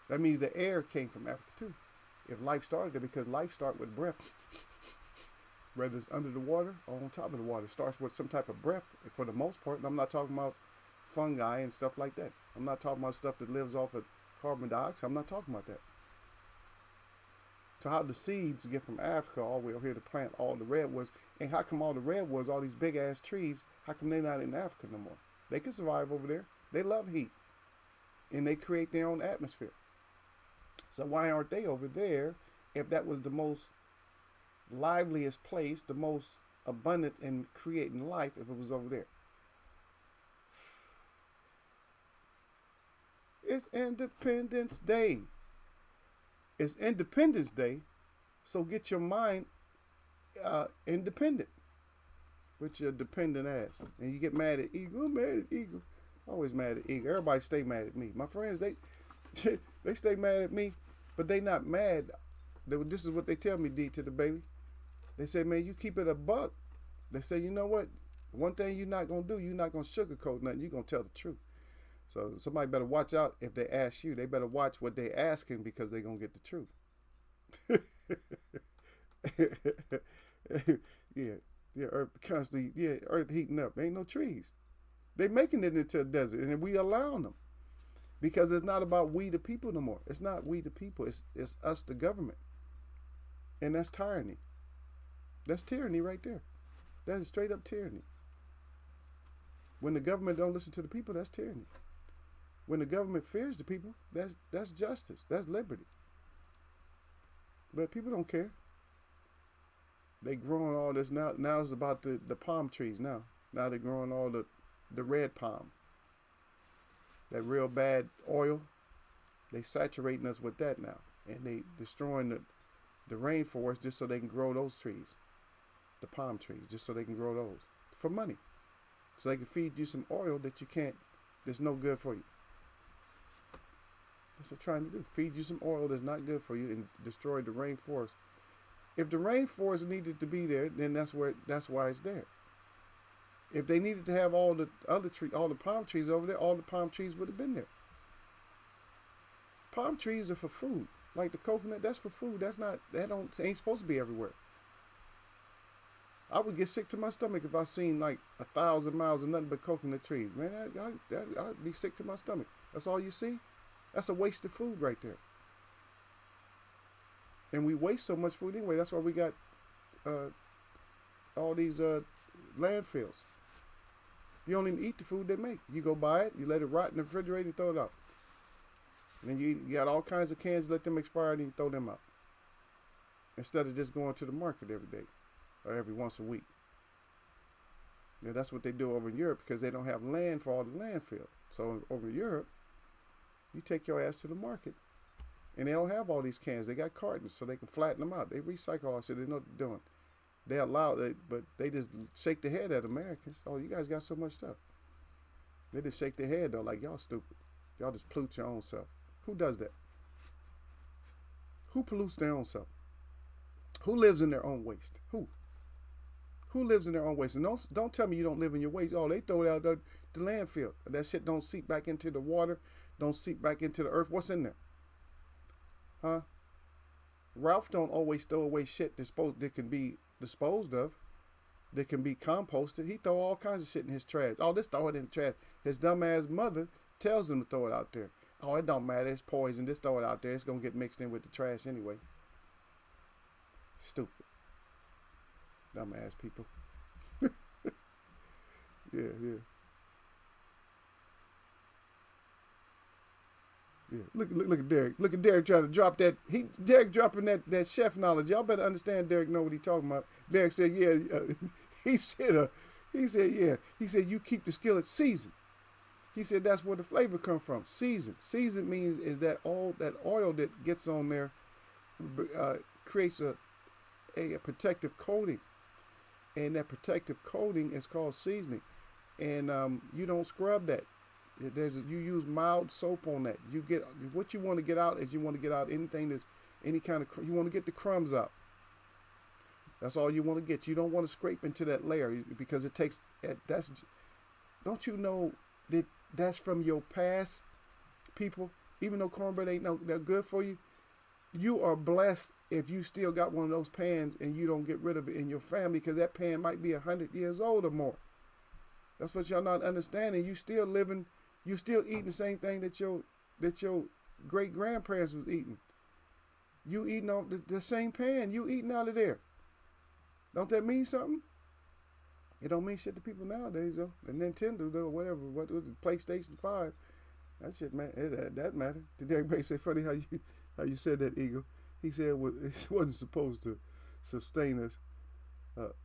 [SPEAKER 1] That means the air came from Africa too. If life started there, because life starts with breath. Whether it's under the water or on top of the water, it starts with some type of breath for the most part. And I'm not talking about fungi and stuff like that. I'm not talking about stuff that lives off of carbon dioxide. I'm not talking about that. So how the seeds get from Africa all the way over here to plant all the redwoods, and how come all the redwoods, all these big ass trees, how come they're not in Africa no more? They can survive over there. They love heat, and they create their own atmosphere. So why aren't they over there if that was the most liveliest place, the most abundant in creating life, if it was over there? It's Independence Day. It's Independence Day, so get your mind independent with your dependent ass. And you get mad at Eagle. I'm mad at Eagle. Always mad at Eagle. Everybody stay mad at me. My friends, they they stay mad at me, but they not mad. This is what they tell me, D to the Bailey. They say, man, you keep it a buck. They say, you know what? One thing you're not going to do, you're not going to sugarcoat nothing. You're going to tell the truth. So somebody better watch out if they ask you. They better watch what they asking because they're going to get the truth. Yeah, Earth constantly, Earth heating up. Ain't no trees. They making it into a desert, and we allowing them. Because it's not about we the people no more. It's not we the people. It's us the government. And that's tyranny. That's tyranny right there. That is straight up tyranny. When the government don't listen to the people, that's tyranny. When the government fears the people, that's justice. That's liberty. But people don't care. They growing all this now. Now it's about the palm trees now. Now they're growing all the red palm. That real bad oil. They saturating us with that now. And they destroying the rainforest just so they can grow those trees. The palm trees, just so they can grow those. For money. So they can feed you some oil that you can't, that's no good for you. That's what they're trying to do. Feed you some oil that's not good for you and destroy the rainforest. If the rainforest needed to be there, then that's why it's there. If they needed to have all the other all the palm trees over there, all the palm trees would have been there. Palm trees are for food. Like the coconut, that's for food. Ain't supposed to be everywhere. I would get sick to my stomach if I seen like 1,000 miles of nothing but coconut trees. Man, I'd be sick to my stomach. That's all you see? That's a waste of food right there. And we waste so much food anyway. That's why we got all these landfills. You don't even eat the food they make. You go buy it, you let it rot in the refrigerator, and throw it out. And then you got all kinds of cans, let them expire, and you throw them out. Instead of just going to the market every day or every once a week. Yeah, that's what they do over in Europe because they don't have land for all the landfill. So over in Europe, you take your ass to the market. And they don't have all these cans. They got cartons so they can flatten them out. They recycle all shit. They know what they're doing. They allow it, but they just shake their head at Americans. Oh, you guys got so much stuff. They just shake their head though, like y'all stupid. Y'all just pollute your own self. Who does that? Who pollutes their own self? Who lives in their own waste? Who? Who lives in their own waste? And don't tell me you don't live in your waste. Oh, they throw it out the landfill. That shit don't seep back into the water. Don't seep back into the earth. What's in there? Huh? Ralph don't always throw away shit that can be disposed of, that can be composted. He throw all kinds of shit in his trash. Oh, just throw it in the trash. His dumbass mother tells him to throw it out there. Oh, it don't matter. It's poison. Just throw it out there. It's going to get mixed in with the trash anyway. Stupid. Dumbass people. Yeah. Yeah, look at Derek. Look at Derek trying to drop that. Derek dropping that chef knowledge. Y'all better understand. Derek know what he talking about. Derek said, "Yeah." He said, "Yeah." He said, "You keep the skillet seasoned." He said that's where the flavor come from. Seasoned. Seasoned means is that all that oil that gets on there creates a protective coating, and that protective coating is called seasoning, and you don't scrub that. You use mild soap on that. You get what you want to get out is you want to get out anything that's any kind of, you want to get the crumbs out. That's all you want to get. You don't want to scrape into that layer because it takes. That's. Don't you know that that's from your past, people? Even though cornbread ain't no that good for you, you are blessed if you still got one of those pans and you don't get rid of it in your family because that pan might be 100 years old or more. That's what y'all not understanding. You still living. You still eating the same thing that your great grandparents was eating. You eating off the same pan. You eating out of there. Don't that mean something? It don't mean shit to people nowadays though. The Nintendo though, whatever. What was it? PlayStation 5. That shit, man. That matter. Did everybody say funny how you said that, Eagle? He said it wasn't supposed to sustain us,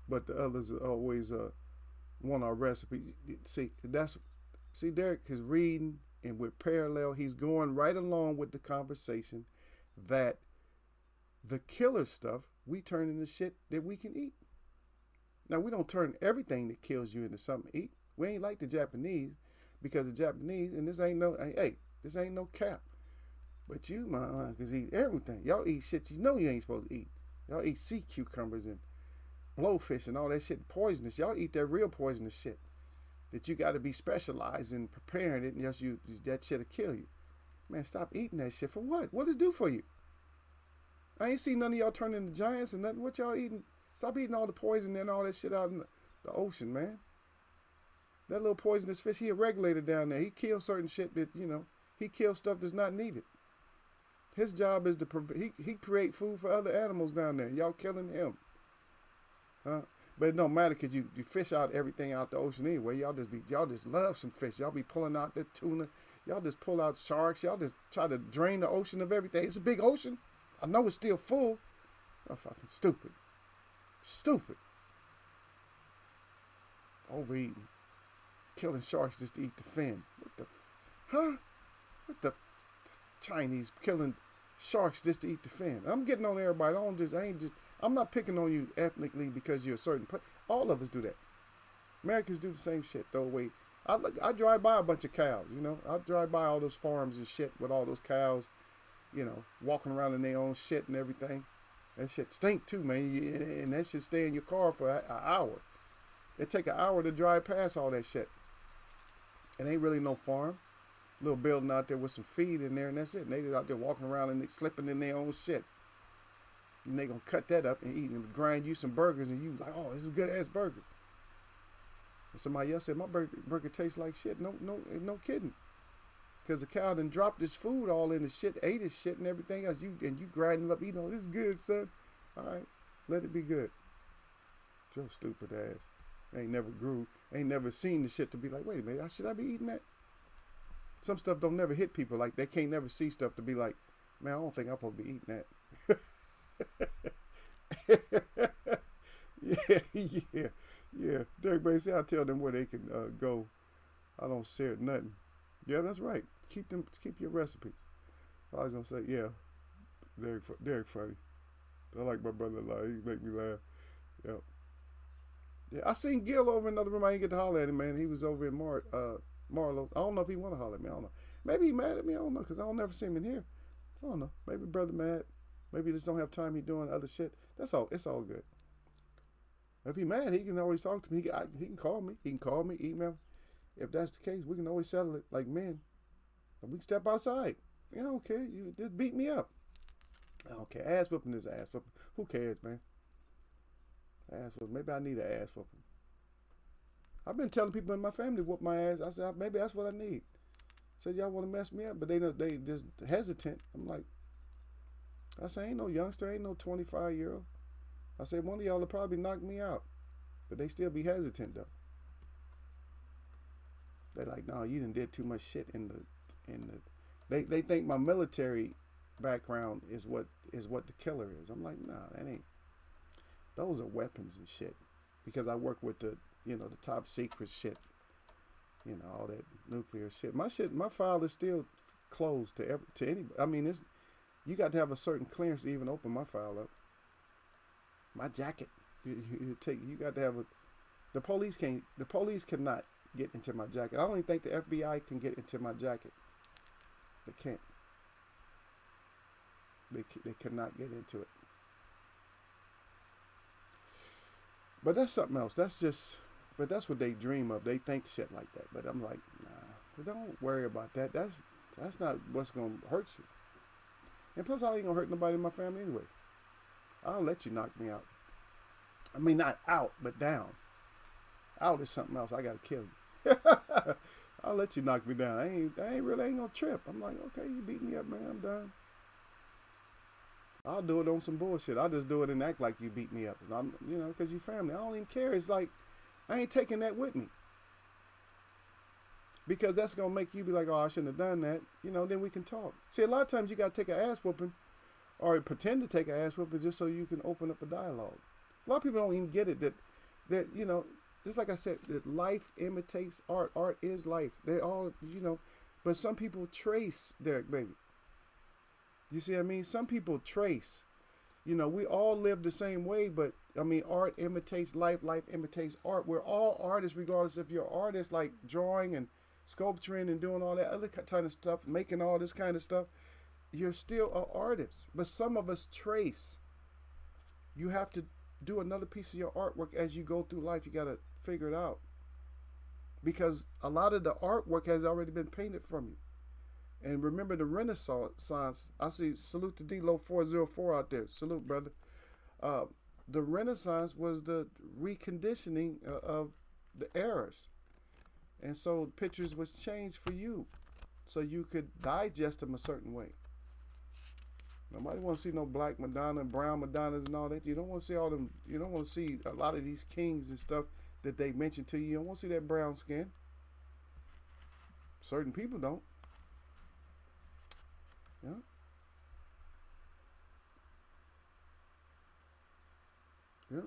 [SPEAKER 1] but the others always want our recipe. See, Derek is reading and with parallel. He's going right along with the conversation that the killer stuff we turn into shit that we can eat. Now, we don't turn everything that kills you into something to eat. We ain't like the Japanese, because the Japanese, and this ain't no cap. But you, motherfuckers, eat everything. Y'all eat shit you know you ain't supposed to eat. Y'all eat sea cucumbers and blowfish and all that shit poisonous. Y'all eat that real poisonous shit that you got to be specialized in preparing it, and else that shit'll kill you. Man, stop eating that shit for what? What does it do for you? I ain't seen none of y'all turn into giants and nothing. What y'all eating? Stop eating all the poison and all that shit out in the ocean, man. That little poisonous fish, he a regulator down there. He kills certain shit that, he kills stuff that's not needed. His job is to he create food for other animals down there. Y'all killing him. But it don't matter because you fish out everything out the ocean anyway. Y'all just love some fish. Y'all be pulling out the tuna. Y'all just pull out sharks. Y'all just try to drain the ocean of everything. It's a big ocean. I know it's still full. I'm fucking stupid. Stupid. Overeating. Killing sharks just to eat the fin. What the Chinese killing sharks just to eat the fin? I'm getting on everybody. I'm not picking on you ethnically because you're a certain place. All of us do that. Americans do the same shit, though. Wait, I drive by a bunch of cows, I drive by all those farms and shit with all those cows, walking around in their own shit and everything. That shit stink too, man. And that shit stay in your car for an hour. It take an hour to drive past all that shit. It ain't really no farm. Little building out there with some feed in there, and that's it. And they just out there walking around and they slipping in their own shit. And they gonna cut that up and eat and grind you some burgers, and you like, oh, this is a good ass burger. And somebody else said my burger tastes like shit. No kidding. Because the cow done dropped his food all in the shit, ate his shit and everything else. You grinding up, eating, oh, this is good, son. All right, let it be good. Your stupid ass. Ain't never seen the shit to be like, wait a minute, should I be eating that? Some stuff don't never hit people. Like, they can't never see stuff to be like, man, I don't think I'm supposed to be eating that. Yeah. Everybody say I tell them where they can go. I don't share nothing. Yeah, that's right. Keep your recipes. I was gonna say, yeah, Derek funny. I like my brother-in-law. He make me laugh. Yep. Yeah, I seen Gil over in another room. I didn't get to holler at him, man. He was over in Marlow. I don't know if he want to holler at me. I don't know. Maybe he mad at me. I don't know, because I don't never see him in here. I don't know. Maybe brother mad. Maybe he just don't have time. He doing other shit. That's all. It's all good. If he mad, he can always talk to me. He can call me. He can call me, email. If that's the case, we can always settle it like men. We can step outside. I don't care. You just beat me up. I don't care. Ass whooping is ass whooping. Who cares, man? Ass whooping. Maybe I need an ass whooping. I've been telling people in my family whoop my ass. I said, maybe that's what I need. Said, y'all want to mess me up, but they just hesitant. I'm like, I said, ain't no youngster, ain't no 25-year-old. I said, one of y'all will probably knock me out, but they still be hesitant though. They like, no, you done did too much shit in the. They think my military background is what the killer is. I'm like, nah, that ain't. Those are weapons and shit, because I work with the top secret shit, all that nuclear shit. My file is still closed to anybody. I mean, you got to have a certain clearance to even open my file up. My jacket, you got to have the police cannot get into my jacket. I don't even think the FBI can get into my jacket. They can't. They cannot get into it. But that's something else. That's just, but that's what they dream of. They think shit like that. But I'm like, nah, but don't worry about that. That's not what's gonna hurt you. And plus, I ain't gonna hurt nobody in my family anyway. I'll let you knock me out. I mean, not out, but down. Out is something else. I gotta kill you. I'll let you knock me down. I ain't gonna trip. I'm like, okay, you beat me up, man. I'm done. I'll do it on some bullshit. I'll just do it and act like you beat me up. And I'm, because you family. I don't even care. It's like, I ain't taking that with me. Because that's going to make you be like, oh, I shouldn't have done that. Then we can talk. See, a lot of times you got to take an ass whooping or pretend to take an ass whooping just so you can open up a dialogue. A lot of people don't even get it that just like I said, that life imitates art. Art is life. They all, but some people trace, Derek, baby. You see what I mean? Some people trace. We all live the same way, but I mean, art imitates life. Life imitates art. We're all artists, regardless if you're artists like drawing and sculpturing and doing all that other kind of stuff, making all this kind of stuff. You're still an artist, but some of us trace. You have to do another piece of your artwork as you go through life. You got to figure it out, because a lot of the artwork has already been painted from you. And remember the Renaissance. I see, salute to D-Lo 404 out there. Salute, brother. The Renaissance was the reconditioning of the errors. And so pictures was changed for you, so you could digest them a certain way. Nobody want to see no black Madonna, brown Madonnas and all that. You don't want to see all them. You don't want to see a lot of these kings and stuff that they mention to you. You don't want to see that brown skin. Certain people don't. Yeah. Yeah.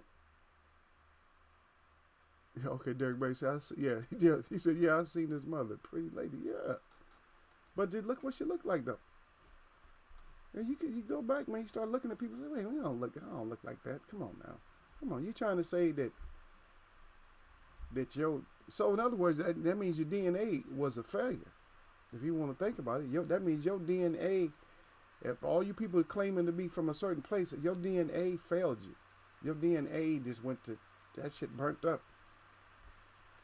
[SPEAKER 1] Yeah. Okay, Derek Bay said, yeah. He said, yeah, I seen his mother, pretty lady. Yeah. But look what she looked like though. And you go back, man. You start looking at people. And say, wait, I don't look like that. Come on now. Come on. You trying to say that your, so in other words, that means your DNA was a failure. If you want to think about it, that means your DNA, if all you people are claiming to be from a certain place, your DNA failed you. Your DNA just went to, that shit burnt up.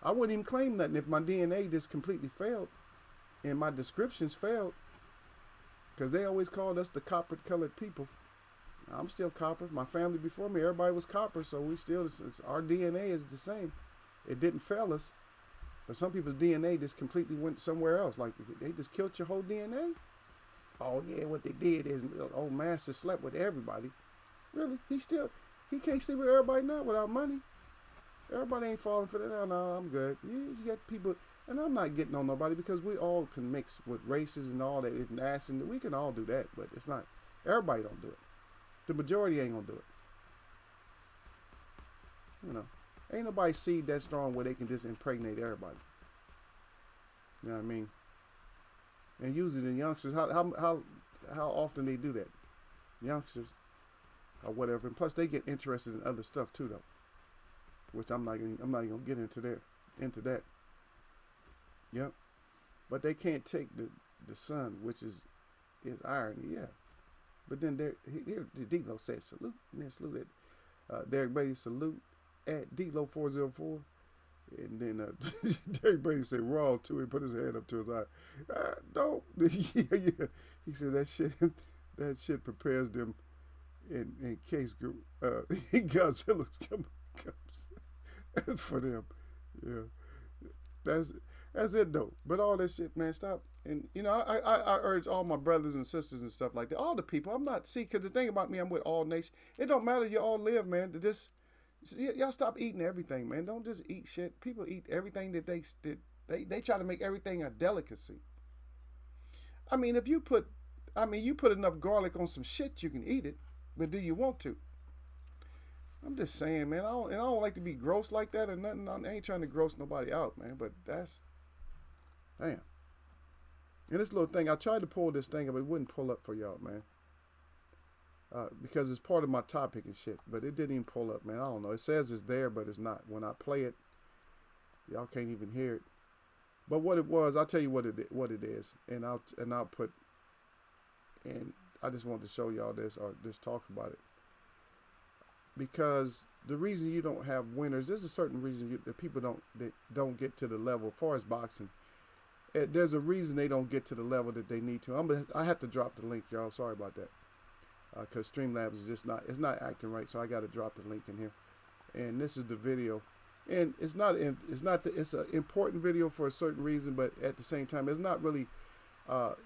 [SPEAKER 1] I wouldn't even claim nothing if my DNA just completely failed and my descriptions failed, because they always called us the copper-colored people. I'm still copper. My family before me, everybody was copper, so we still, our DNA is the same. It didn't fail us. But some people's DNA just completely went somewhere else. Like, they just killed your whole DNA? Oh, yeah, what they did is, old master slept with everybody. Really? He can't sleep with everybody now without money. Everybody ain't falling for that. No, I'm good. You got people, and I'm not getting on nobody, because we all can mix with races and all that. And we can all do that, but it's not, everybody don't do it. The majority ain't gonna do it. Ain't nobody seed that strong where they can just impregnate everybody. You know what I mean? And usually the youngsters, how often they do that? Youngsters or whatever. And plus they get interested in other stuff too, though. Which I'm not even gonna get into that. Yep. But they can't take the sun, which is irony, yeah. But then here D-Lo said salute, and then salute at Derek Brady, salute at D-Lo 404, and then Derek Brady said raw too. He put his hand up to his eye. Don't. Yeah. He said that shit prepares them in case Godzilla comes for them. Yeah, that's it though. But all that shit, man, stop. And I urge all my brothers and sisters and stuff like that, all the people. I'm not, see, because the thing about me, I'm with all nations. It don't matter, you all live, man. Y'all stop eating everything, man. Don't just eat shit. People eat everything that they try to make everything a delicacy. I mean, you put enough garlic on some shit, you can eat it, but do you want to? I'm just saying, man. I don't like to be gross like that or nothing. I ain't trying to gross nobody out, man. But that's, damn. And this little thing, I tried to pull this thing up, but it wouldn't pull up for y'all, man. Because it's part of my topic and shit, but it didn't even pull up, man. I don't know. It says it's there, but it's not. When I play it, y'all can't even hear it. But what it was, I'll tell you what it is, and I'll put. And I just wanted to show y'all this or just talk about it. because the reason you don't have winners, there's a certain reason that people don't get to the level as far as boxing. There's a reason they don't get to the level that they need to. I have to drop the link, y'all. Sorry about that, because Streamlabs is just not acting right. So I got to drop the link in here. And this is the video, and it's an important video for a certain reason, but at the same time, it's not really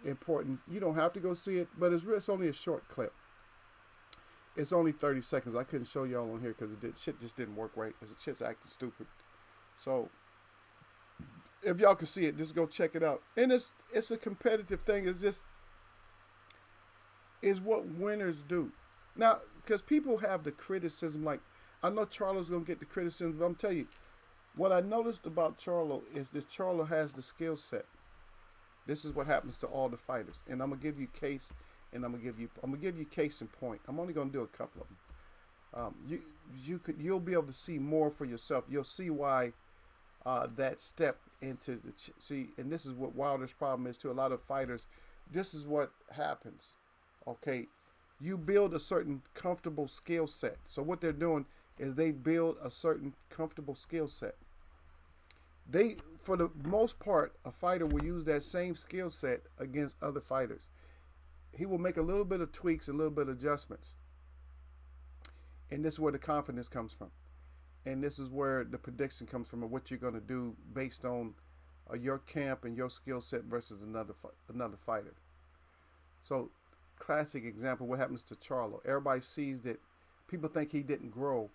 [SPEAKER 1] important. You don't have to go see it, but it's only a short clip. It's only 30 seconds. I couldn't show y'all on here because shit just didn't work right. Because the shit's acting stupid. So if y'all can see it, just go check it out. And it's a competitive thing. It's what winners do. Now, because people have the criticism, like, I know Charlo's going to get the criticism, but I'm telling you, what I noticed about Charlo is that Charlo has the skill set. This is what happens to all the fighters. And I'm going to give you case, and I'm going to give you case in point. I'm only going to do a couple of them. You'll be able to see more for yourself. You'll see why that step into see, and this is what Wilder's problem is to a lot of fighters. This is what happens. Okay, you build a certain comfortable skill set. So what they're doing is they build a certain comfortable skill set. For the most part, a fighter will use that same skill set against other fighters. He will make a little bit of tweaks, a little bit of adjustments. And this is where the confidence comes from. And this is where the prediction comes from of what you're going to do based on your camp and your skill set versus another fighter. So, classic example, what happens to Charlo. Everybody sees that people think he didn't grow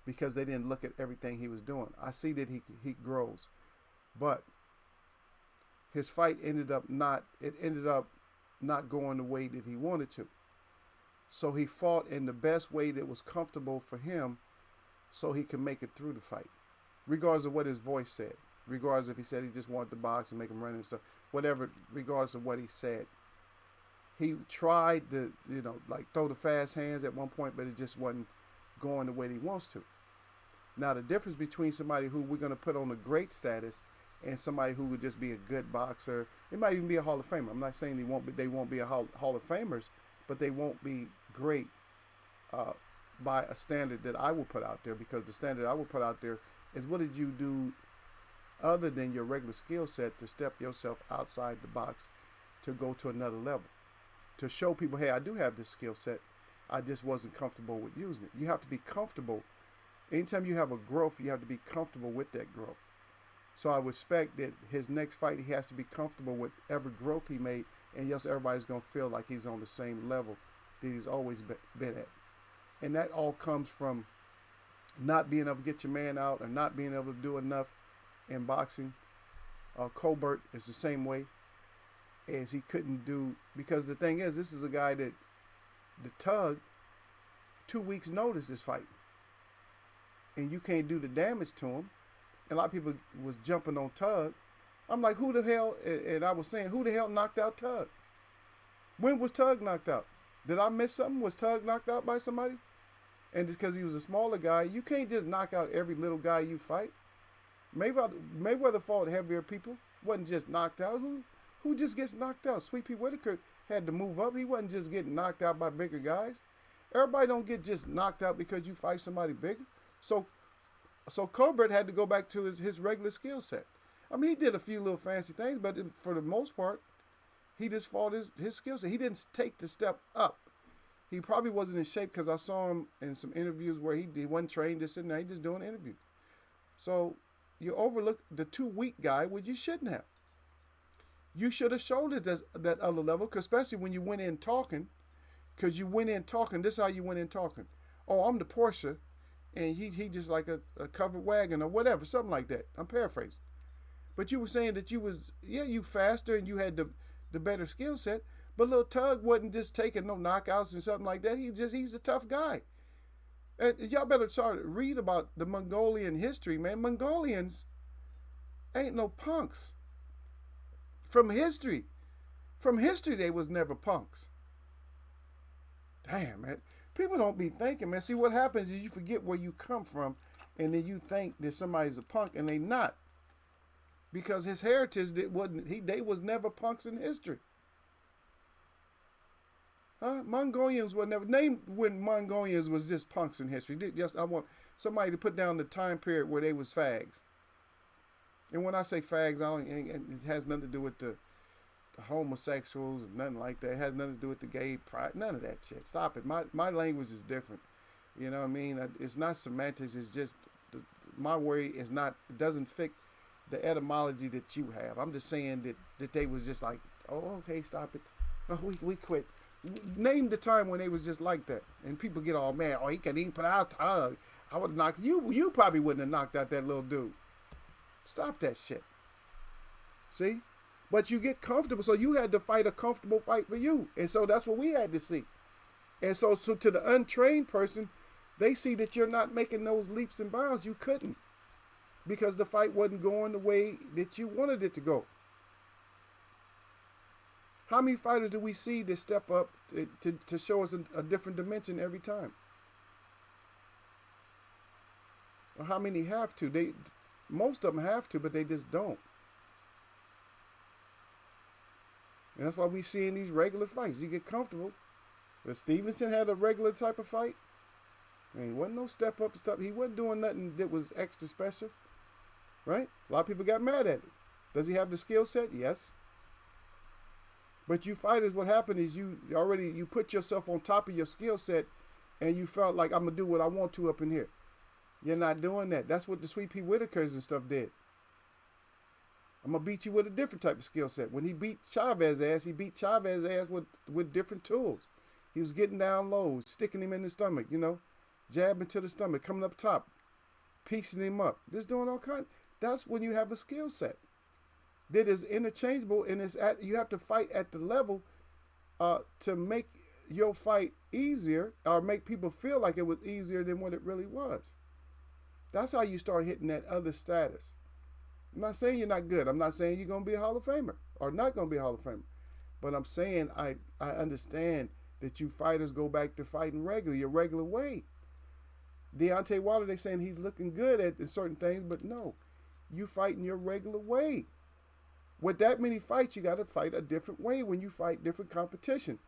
[SPEAKER 1] because they didn't look at everything he was doing. I see that he grows. But his fight ended up not going the way that he wanted to. So he fought in the best way that was comfortable for him so he could make it through the fight. Regardless of what his voice said. Regardless if he said he just wanted to box and make him run and stuff. Whatever, regardless of what he said. He tried to, throw the fast hands at one point, but it just wasn't going the way that he wants to. Now, the difference between somebody who we're going to put on a great status and somebody who would just be a good boxer, it might even be a Hall of Famer. I'm not saying they won't be a Hall of Famers, but they won't be great by a standard that I will put out there, because the standard I will put out there is what did you do other than your regular skill set to step yourself outside the box to go to another level. To show people, hey, I do have this skill set. I just wasn't comfortable with using it. You have to be comfortable. Anytime you have a growth, you have to be comfortable with that growth. So I would expect that his next fight, he has to be comfortable with every growth he made, and yes, everybody's going to feel like he's on the same level that he's always been at. And that all comes from not being able to get your man out or not being able to do enough in boxing. Colbert is the same way, as he couldn't do, because the thing is, this is a guy that the Tug, 2 weeks notice is fighting. And you can't do the damage to him. And a lot of people was jumping on Tug. I'm like, who the hell, and I was saying, who the hell knocked out Tug? When was Tug knocked out? Did I miss something? Was Tug knocked out by somebody? And just because he was a smaller guy, you can't just knock out every little guy you fight. Mayweather fought heavier people, wasn't just knocked out. Who just gets knocked out? Sweet Pea Whitaker had to move up. He wasn't just getting knocked out by bigger guys. Everybody don't get just knocked out because you fight somebody bigger. So Colbert had to go back to his regular skill set. I mean, he did a few little fancy things, but for the most part, he just fought his skill set. He didn't take the step up. He probably wasn't in shape, because I saw him in some interviews where he wasn't trained, just sitting there, he just doing an interview. So you overlook the 2 weak guy, which you shouldn't have. You should have showed it that other level, cause especially when you went in talking, because you went in talking. This is how you went in talking. Oh, I'm the Porsche, and he just like a covered wagon or whatever, something like that. I'm paraphrasing. But you were saying that you faster and you had the better skill set. But little Tug wasn't just taking no knockouts and something like that. He's a tough guy. And y'all better start to read about the Mongolian history, man. Mongolians ain't no punks. From history, they was never punks. Damn, man. People don't be thinking, man. See, what happens is you forget where you come from, and then you think that somebody's a punk, and they not. Because his heritage, they was never punks in history. Huh? Mongolians were never named when Mongolians was just punks in history. Just I want somebody to put down the time period where they was fags. And when I say fags, I don't. It has nothing to do with the homosexuals, nothing like that. It has nothing to do with the gay pride. None of that shit. Stop it. My language is different. You know what I mean? It's not semantics. It's just my way is not. It doesn't fit the etymology that you have. I'm just saying that they was just like, oh, okay, stop it. Oh, we quit. Name the time when they was just like that, and people get all mad. Oh, he can't even put out tongue. I would knock you. You probably wouldn't have knocked out that little dude. Stop that shit. See, but you get comfortable, so you had to fight a comfortable fight for you, and so that's what we had to see. And so to the untrained person, they see that you're not making those leaps and bounds. You couldn't, because the fight wasn't going the way that you wanted it to go. How many fighters do we see that step up to show us a different dimension every time? Or how many have to? Most of them have to, but they just don't. And that's why we see in these regular fights, you get comfortable. But Stevenson had a regular type of fight. And he wasn't no step up stuff. He wasn't doing nothing that was extra special. Right? A lot of people got mad at it. Does he have the skill set? Yes. But you fighters, what happened is you put yourself on top of your skill set, and you felt like, I'm going to do what I want to up in here. You're not doing that. That's what the Sweet Pea Whitakers and stuff did. I'm going to beat you with a different type of skill set. When he beat Chavez's ass, he beat Chavez's ass with different tools. He was getting down low, sticking him in the stomach, jabbing to the stomach, coming up top, piecing him up. Just doing all kinds. That's when you have a skill set that is interchangeable, and you have to fight at the level to make your fight easier, or make people feel like it was easier than what it really was. That's how you start hitting that other status. I'm not saying you're not good. I'm not saying you're going to be a Hall of Famer or not going to be a Hall of Famer. But I'm saying I understand that you fighters go back to fighting regular, your regular way. Deontay Wilder, they saying he's looking good at certain things, but no, you fighting your regular way. With that many fights, you got to fight a different way when you fight different competition.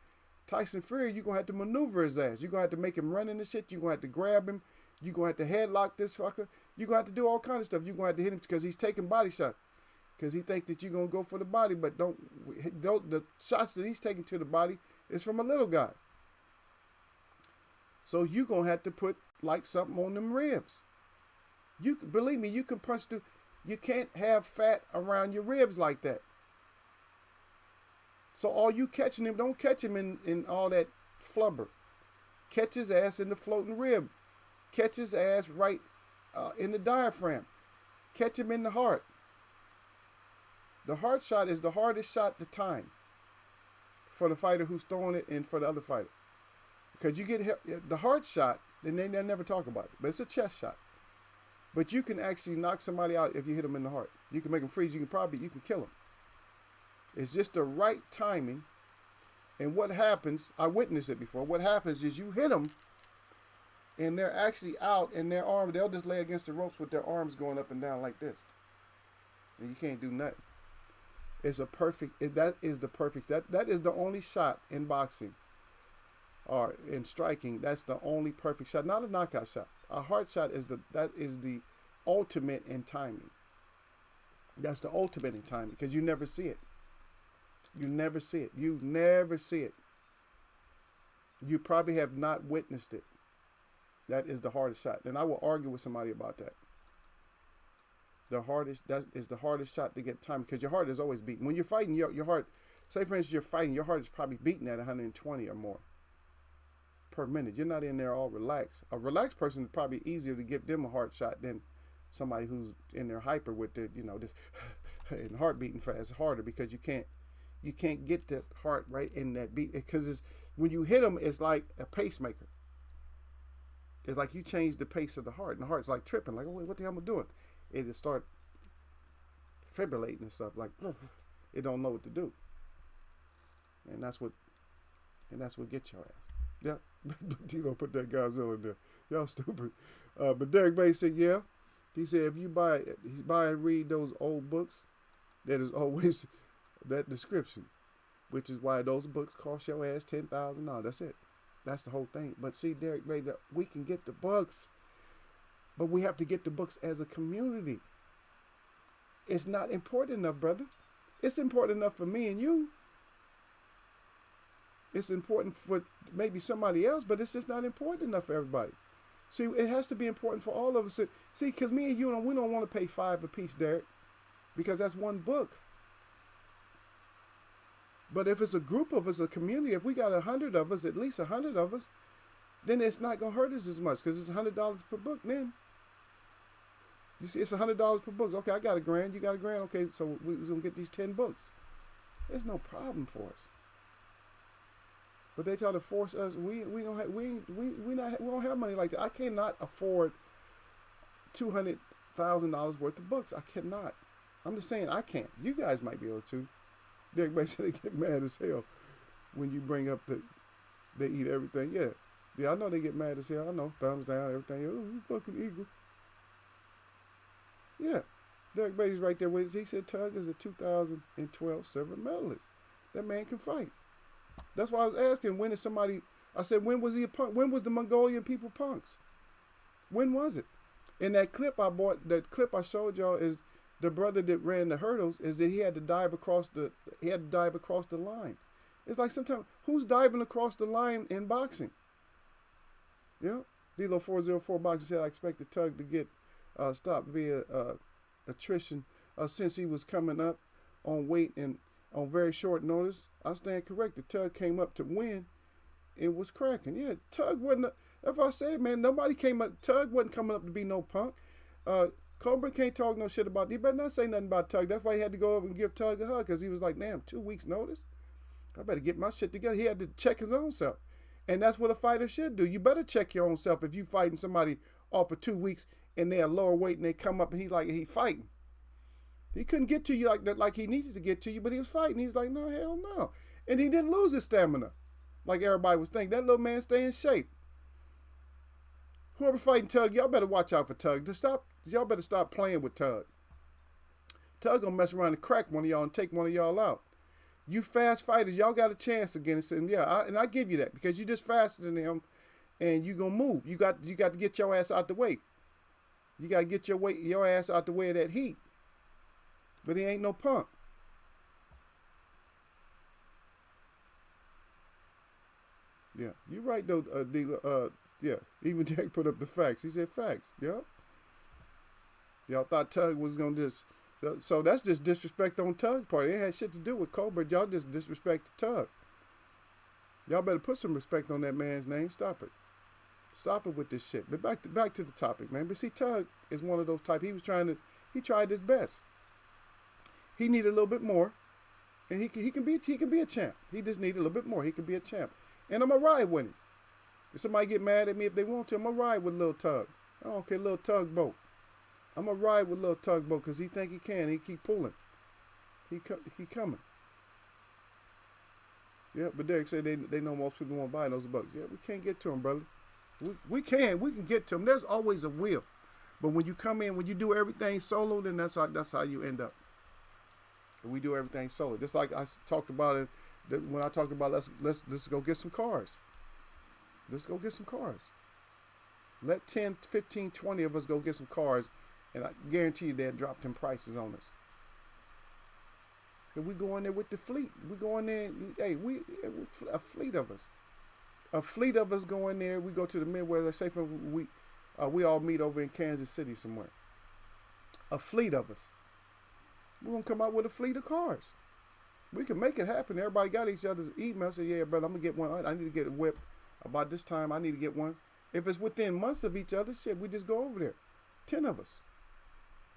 [SPEAKER 1] Tyson Fury, you're going to have to maneuver his ass. You're going to have to make him run in the shit. You're going to have to grab him. You're going to have to headlock this fucker. You're going to have to do all kinds of stuff. You're going to have to hit him because he's taking body shots. Because he thinks that you're going to go for the body, but don't. The shots that he's taking to the body is from a little guy. So you're going to have to put like something on them ribs. Believe me, you can punch through. You can't have fat around your ribs like that. So all you catching him, don't catch him in all that flubber. Catch his ass in the floating rib. Catch his ass right in the diaphragm. Catch him in the heart. The heart shot is the hardest shot to time for the fighter who's throwing it and for the other fighter. Because you get the heart shot, then they'll never talk about it. But it's a chest shot. But you can actually knock somebody out if you hit them in the heart. You can make them freeze. You can kill them. It's just the right timing. And what happens, I witnessed it before. What happens is you hit them, and they're actually out, and their arm, they'll just lay against the ropes with their arms going up and down like this. And you can't do nothing. It's a perfect, that is the perfect, that is the only shot in boxing or in striking. That's the only perfect shot, not a knockout shot. A heart shot is the ultimate in timing. That's the ultimate in timing because you never see it. You never see it. You never see it. You probably have not witnessed it. That is the hardest shot. And I will argue with somebody about that. That is the hardest shot to get time because your heart is always beating. When you're fighting, your heart, say for instance, you're fighting, your heart is probably beating at 120 or more per minute. You're not in there all relaxed. A relaxed person is probably easier to give them a heart shot than somebody who's in there hyper with their, this and heart beating fast. It's harder because you can't get the heart right in that beat because when you hit them, it's like a pacemaker. It's like you change the pace of the heart, and the heart's like tripping, like, oh wait, what the hell am I doing? It just start fibrillating and stuff, like it don't know what to do, and that's what gets your ass. Yeah, you don't put that Godzilla in there. Y'all stupid. But Derek Bay said, yeah. He said if you buy and read those old books, that is always that description. which is why those books cost your ass $10,000. That's it. That's the whole thing. But see, Derek, we can get the books, but we have to get the books as a community. It's not important enough, brother. It's important enough for me and you. It's important for maybe somebody else, but it's just not important enough for everybody. See, it has to be important for all of us. See, because me and you, we don't want to pay $5 a piece, Derek, because that's one book. But if it's a group of us, a community, if we got 100 of us, at least 100 of us, then it's not going to hurt us as much because it's $100 per book then. You see, it's $100 per book. Okay, I got $1,000. You got $1,000. Okay, so we're going to get these 10 books. There's no problem for us. But they try to force us. We don't have money like that. I cannot afford $200,000 worth of books. I cannot. I'm just saying I can't. You guys might be able to. Derek makes sure they get mad as hell when you bring up that they eat everything. Yeah, I know they get mad as hell. I know, thumbs down, everything. Oh, you fucking eagle. Yeah, Derek Bailey's right there with us. He said Tug is a 2012 silver medalist. That man can fight. That's why I was asking, when is somebody, I said, when was he a punk? When was the Mongolian people punks? When was it? In that clip I bought, that clip I showed y'all is the brother that ran the hurdles, is that he had to dive across the line. It's like sometimes, who's diving across the line in boxing? Yeah, D-Lo 404 Boxing said, I expected Tug to get stopped via attrition since he was coming up on weight and on very short notice. I stand corrected. Tug came up to win. It was cracking. Yeah, Tug wasn't. That's what I said, man. Nobody came up. Tug wasn't coming up to be no punk. Cobra can't talk no shit about. He better not say nothing about Tug. That's why he had to go over and give Tug a hug, because he was like, damn, 2 weeks notice. I better get my shit together. He had to check his own self, and that's what a fighter should do. You better check your own self if you fighting somebody off for 2 weeks and they're lower weight and they come up and he fighting. He couldn't get to you like that, like he needed to get to you, but he was fighting. He's like, no, hell no. And he didn't lose his stamina like everybody was thinking. That little man stay in shape. Whoever fighting Tug, y'all better watch out for Tug. Y'all better stop playing with Tug. Tug gonna mess around and crack one of y'all and take one of y'all out. You fast fighters, y'all got a chance against him. Yeah, I give you that, because you just faster than him, and you gonna move. You got to get your ass out the way. You got to get your ass out the way of that heat. But he ain't no punk. Yeah, you're right though, dealer. Yeah, even Jack put up the facts. He said facts. Yeah. Y'all thought Tug was gonna just. So that's just disrespect on Tug's part. It had shit to do with Cobra. Y'all just disrespect Tug. Y'all better put some respect on that man's name. Stop it. Stop it with this shit. But back to the topic, man. But see, Tug is one of those type. He tried his best. He needed a little bit more, and he can be a champ. He just needed a little bit more. He can be a champ, and I'm gonna ride with him. If somebody get mad at me if they want to, I'm gonna ride with Lil Tug. I don't care, Lil Tugboat. I'm gonna ride with Lil Tugboat because he think he can. He keep pulling. He coming. Yeah, but Derek said they know most people won't buy those books. Yeah, we can't get to them, brother. We can get to them. There's always a will, but when you come in, when you do everything solo, then that's how you end up. We do everything solo. Just like I talked about it when I talked about let's go get some cars. Let's go get some cars. Let 10, 15, 20 of us go get some cars, and I guarantee you they'll drop them prices on us. And we go in there with the fleet. We go in there, hey, a fleet of us. A fleet of us go in there. We go to the Midwest. Let's say we all meet over in Kansas City somewhere. A fleet of us. We're going to come out with a fleet of cars. We can make it happen. Everybody got each other's email. Say, yeah, brother, I'm going to get one. I need to get a whip. About this time, I need to get one. If it's within months of each other, shit, we just go over there. 10 of us.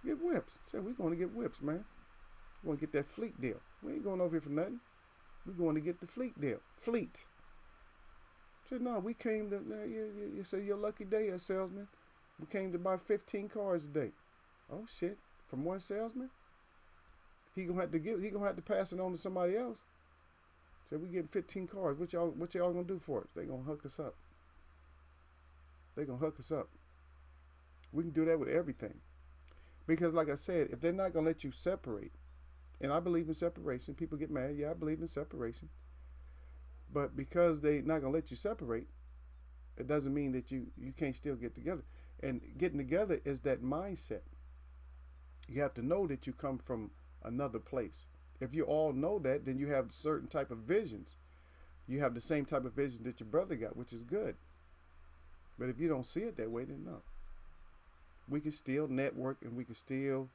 [SPEAKER 1] Get whips. Shit, we're going to get whips, man. We're going to get that fleet deal. We ain't going over here for nothing. We're going to get the fleet deal. Fleet. Said, no, we came to, you say your lucky day, salesman. We came to buy 15 cars a day. Oh, shit. From one salesman? He gonna have to pass it on to somebody else. So we getting 15 cars. What y'all gonna do for us? They gonna hook us up. They gonna hook us up. We can do that with everything. Because like I said, if they're not gonna let you separate, And I believe in separation. People get mad. Yeah, I believe in separation. But because they not gonna let you separate, it doesn't mean that you can't still get together. And getting together is that mindset. You have to know that you come from another place. If you all know that, then you have certain type of visions. You have the same type of vision that your brother got, which is good. But if you don't see it that way, then no. We can still network and we can still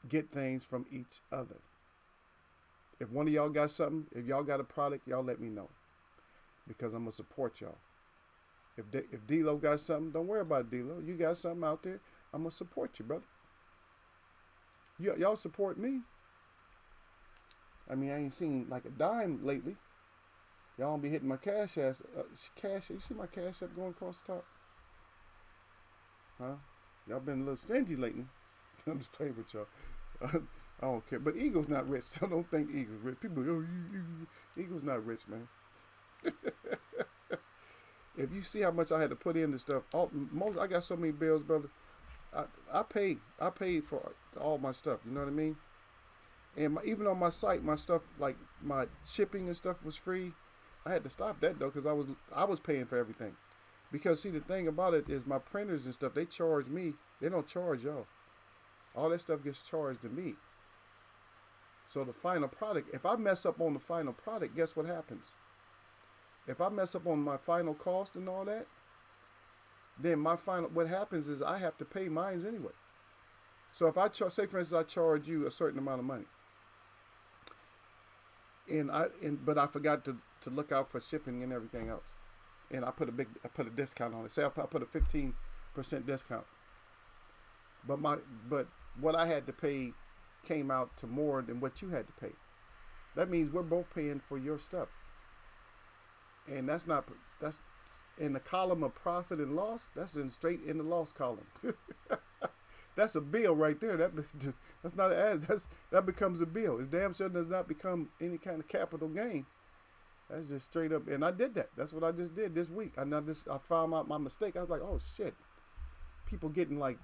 [SPEAKER 1] get things from each other. If one of y'all got something, if y'all got a product, y'all let me know. Because I'm going to support y'all. If D-Lo got something, don't worry about it, D-Lo. You got something out there, I'm going to support you, brother. Y'all support me. I mean, I ain't seen like a dime lately. Y'all don't be hitting my cash ass. You see my cash app going across the top? Huh? Y'all been a little stingy lately. I'm just playing with y'all. I don't care. But Eagle's not rich. I don't think Eagle's rich. People go, oh, Eagle's not rich, man. If you see how much I had to put into stuff, I got so many bills, brother. I paid for all my stuff. You know what I mean? And even on my site, my stuff, like my shipping and stuff, was free. I had to stop that though, because I was paying for everything. Because see, the thing about it is my printers and stuff, they charge me. They don't charge y'all. All that stuff gets charged to me. So the final product, if I mess up on the final product, guess what happens? If I mess up on my final cost and all that, then what happens is I have to pay mines anyway. So if I say, for instance, I charge you a certain amount of money, but I forgot to look out for shipping and everything else, and I put a discount on it. Say I put a 15% discount, but what I had to pay came out to more than what you had to pay. That means we're both paying for your stuff, and that's in the column of profit and loss. That's straight in the loss column. That's a bill right there. That's not an ad. That becomes a bill. It damn sure does not become any kind of capital gain. That's just straight up. And I did that. That's what I just did this week. I found out my mistake. I was like, oh shit. People getting like,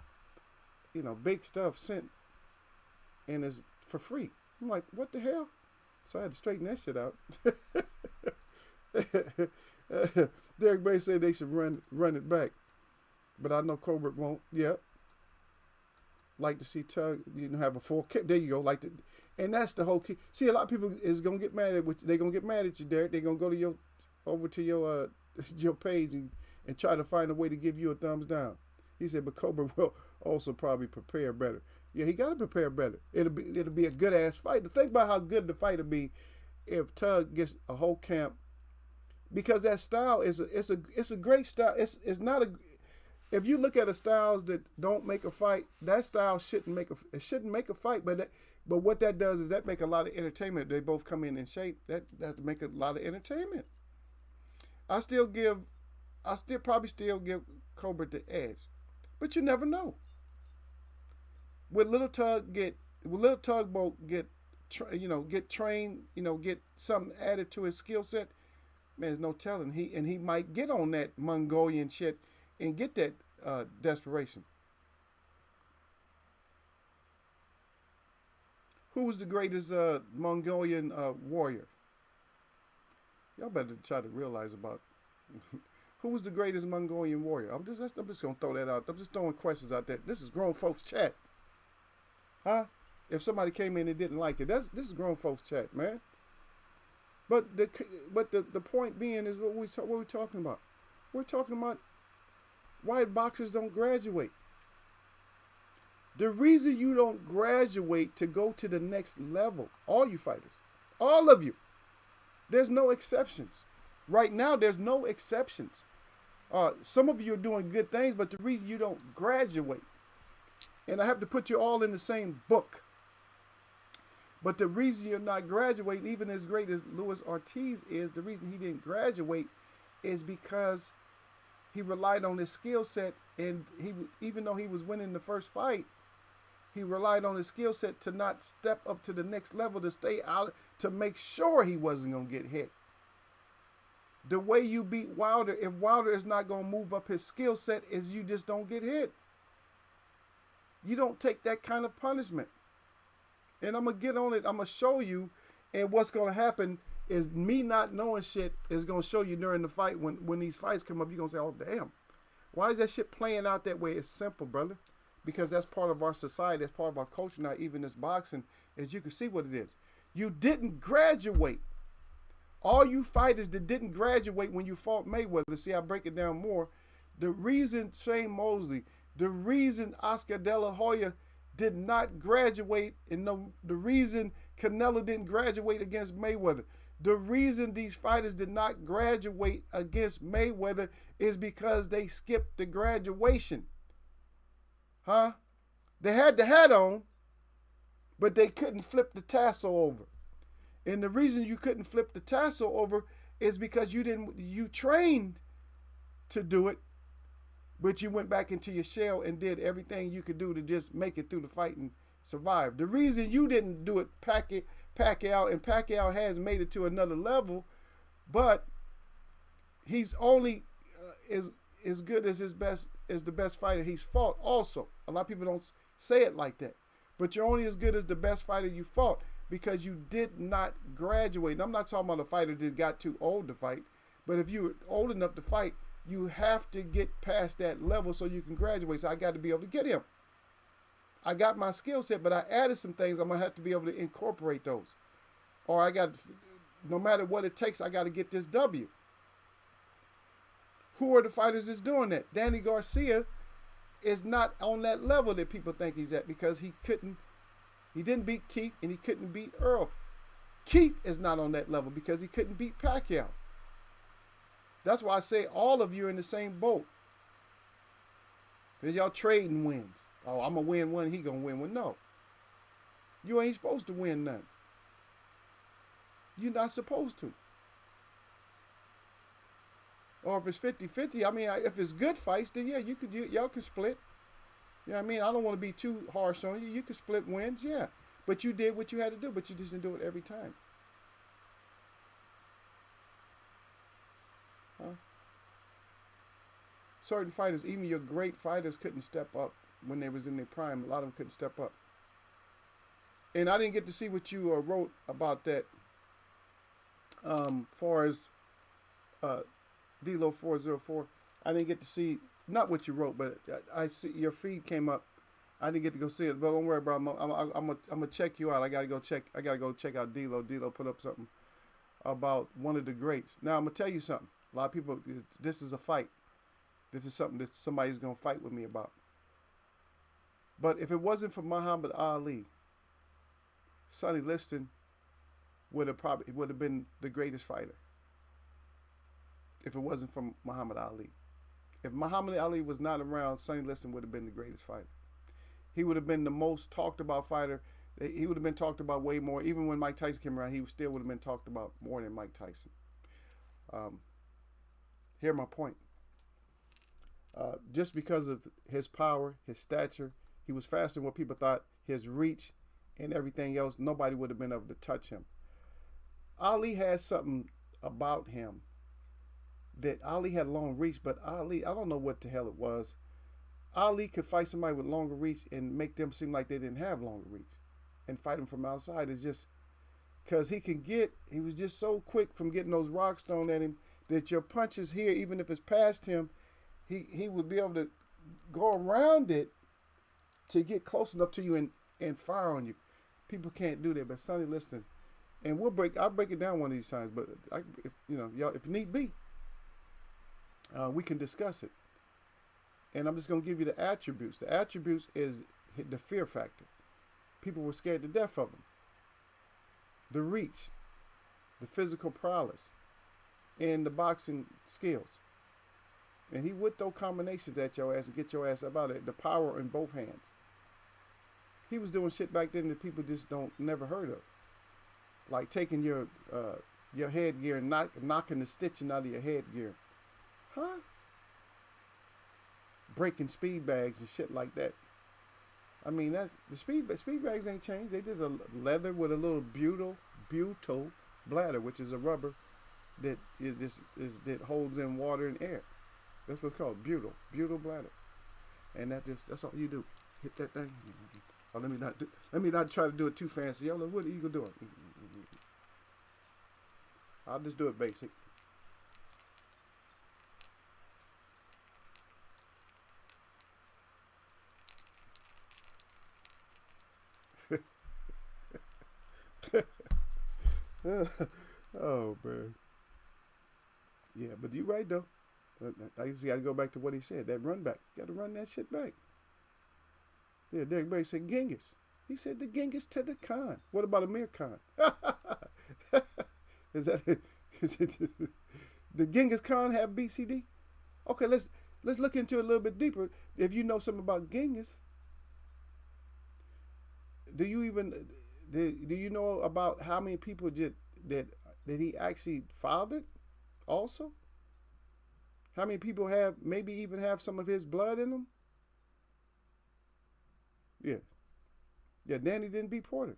[SPEAKER 1] big stuff sent, and it's for free. I'm like, what the hell? So I had to straighten that shit out. Derek Bay said they should run it back, but I know Colbert won't. Yep. Like to see Tug, have a full kick. There you go. And that's the whole key. See, a lot of people is gonna get mad at they're gonna get mad at you, Derek. They're gonna go to your page and try to find a way to give you a thumbs down. He said, but Cobra will also probably prepare better. Yeah, he gotta prepare better. It'll be a good ass fight. Think about how good the fight will be if Tug gets a whole camp, because that style is a great style. It's not a. If you look at the styles that don't make a fight, that style shouldn't make a fight. But what that does is that make a lot of entertainment. They both come in shape. That make a lot of entertainment. I probably still give Cobra the edge, but you never know. Will Little Tugboat get trained, get something added to his skill set? Man, there's no telling. He might get on that Mongolian shit and get that desperation. Who was the greatest Mongolian warrior? Y'all better try to realize about who was the greatest Mongolian warrior. I'm just gonna throw that out. I'm just throwing questions out there. This is grown folks chat, huh? If somebody came in and didn't like it, this is grown folks chat, man. But the point being is what we're talking about. We're talking about why boxers don't graduate. The reason you don't graduate to go to the next level, all you fighters, all of you, there's no exceptions. Right now, there's no exceptions. Some of you are doing good things, but the reason you don't graduate, and I have to put you all in the same book, but the reason you're not graduating, even as great as Luis Ortiz is, the reason he didn't graduate is because he relied on his skill set, and even though he was winning the first fight, he relied on his skill set to not step up to the next level, to stay out, to make sure he wasn't going to get hit. The way you beat Wilder, if Wilder is not going to move up his skill set, is you just don't get hit. You don't take that kind of punishment. And I'm going to get on it. I'm going to show you. And what's going to happen is me not knowing shit is going to show you during the fight. When these fights come up, you're going to say, oh, damn. Why is that shit playing out that way? It's simple, brother. Because that's part of our society. That's part of our culture now. Even this boxing, as you can see what it is. You didn't graduate. All you fighters that didn't graduate when you fought Mayweather, see, I break it down more. The reason Shane Mosley, the reason Oscar De La Hoya did not graduate, and the reason Canelo didn't graduate against Mayweather, the reason these fighters did not graduate against Mayweather is because they skipped the graduation. Huh? They had the hat on, but they couldn't flip the tassel over. And the reason you couldn't flip the tassel over is because you trained to do it, but you went back into your shell and did everything you could do to just make it through the fight and survive. The reason you didn't do it, Pacquiao, and Pacquiao has made it to another level, but he's only as good as the best fighter he's fought also. A lot of people don't say it like that. But you're only as good as the best fighter you fought because you did not graduate. And I'm not talking about a fighter that got too old to fight, but if you were old enough to fight, you have to get past that level so you can graduate. So I got to be able to get him. I got my skill set, but I added some things. I'm going to have to be able to incorporate those. Or no matter what it takes, I got to get this W. Who are the fighters that's doing that? Danny Garcia is not on that level that people think he's at because he didn't beat Keith and he couldn't beat Earl. Keith is not on that level because he couldn't beat Pacquiao. That's why I say all of you are in the same boat. Y'all trading wins. Oh, I'm going to win one, he going to win one. No. You ain't supposed to win none. You're not supposed to. Or if it's 50-50, I mean, if it's good fights, then yeah, y'all can split. You know what I mean? I don't want to be too harsh on you. You can split wins, yeah. But you did what you had to do, but you just didn't do it every time. Huh? Certain fighters, even your great fighters, couldn't step up when they was in their prime. A lot of them couldn't step up. And I didn't get to see what you wrote about that far as D-Lo 404. I didn't get to see, not what you wrote, but I see your feed came up. I didn't get to go see it, but don't worry, bro. I'm gonna check you out. I gotta go check out D-Lo. D-Lo put up something about one of the greats. Now I'm gonna tell you something. A lot of people, this is a fight. This is something that somebody's gonna fight with me about. But if it wasn't for Muhammad Ali, Sonny Liston would have been the greatest fighter. If it wasn't for Muhammad Ali. If Muhammad Ali was not around, Sonny Liston would have been the greatest fighter. He would have been the most talked about fighter. He would have been talked about way more. Even when Mike Tyson came around, he still would have been talked about more than Mike Tyson. Here's my point. Just because of his power, his stature, he was faster than what people thought, his reach and everything else, nobody would have been able to touch him. Ali had something about him that Ali had long reach, but Ali, I don't know what the hell it was. Ali could fight somebody with longer reach and make them seem like they didn't have longer reach and fight them from outside. It's just because he was just so quick from getting those rocks thrown at him that your punches here, even if it's past him, he would be able to go around it to get close enough to you and fire on you. People can't do that, but Sonny Liston, and I'll break it down one of these times, but if need be, we can discuss it. And I'm just going to give you the attributes. The attributes is the fear factor. People were scared to death of him. The reach, the physical prowess, and the boxing skills. And he would throw combinations at your ass and get your ass up out of it. The power in both hands. He was doing shit back then that people just never heard of. Like taking your headgear and knocking the stitching out of your headgear. Huh? Breaking speed bags and shit like that. I mean, that's the speed bags ain't changed. They just a leather with a little butyl bladder, which is a rubber that that holds in water and air. That's what's called butyl bladder. And that's all you do. Hit that thing. Oh, let me not try to do it too fancy. Yo, what the eagle doing? I'll just do it basic. Oh man. Yeah, but you're right though. I just got to go back to what he said. That run back. Got to run that shit back. Yeah, Derek Barry said Genghis. He said the Genghis to the Khan. What about Amir Khan? Is it the Genghis Khan have BCD? Okay, let's look into it a little bit deeper. If you know something about Genghis, do you know about how many people that he actually fathered also? How many people maybe even have some of his blood in them? Yeah. Yeah, Danny didn't beat Porter.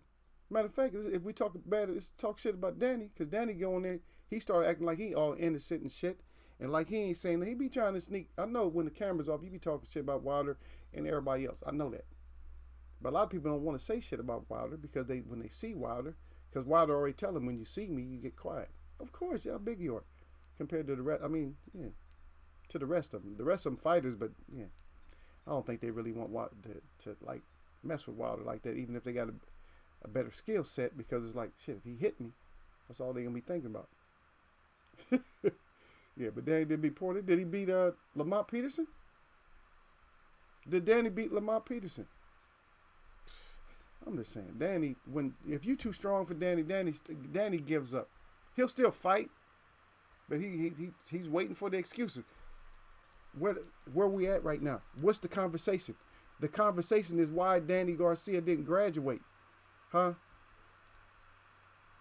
[SPEAKER 1] Matter of fact, if we talk bad, let's talk shit about Danny, because Danny go in there, he started acting like he all innocent and shit, and like he ain't saying that. He be trying to sneak. I know when the camera's off, you be talking shit about Wilder and everybody else. I know that. But a lot of people don't want to say shit about Wilder because when they see Wilder, because Wilder already tell them, when you see me, you get quiet. Of course, yeah, how big you are compared to the rest. I mean, yeah, to the rest of them. The rest of them fighters, but yeah, I don't think they really want Wilder to like mess with Wilder like that, even if they got a better skill set, because it's like, shit, if he hit me, that's all they're going to be thinking about. Yeah, but Danny did beat Porter. Did he beat Lamont Peterson? Did Danny beat Lamont Peterson? I'm just saying, Danny, if you too strong for Danny gives up. He'll still fight, but he's waiting for the excuses. Where we at right now? What's the conversation? The conversation is why Danny Garcia didn't graduate. Huh?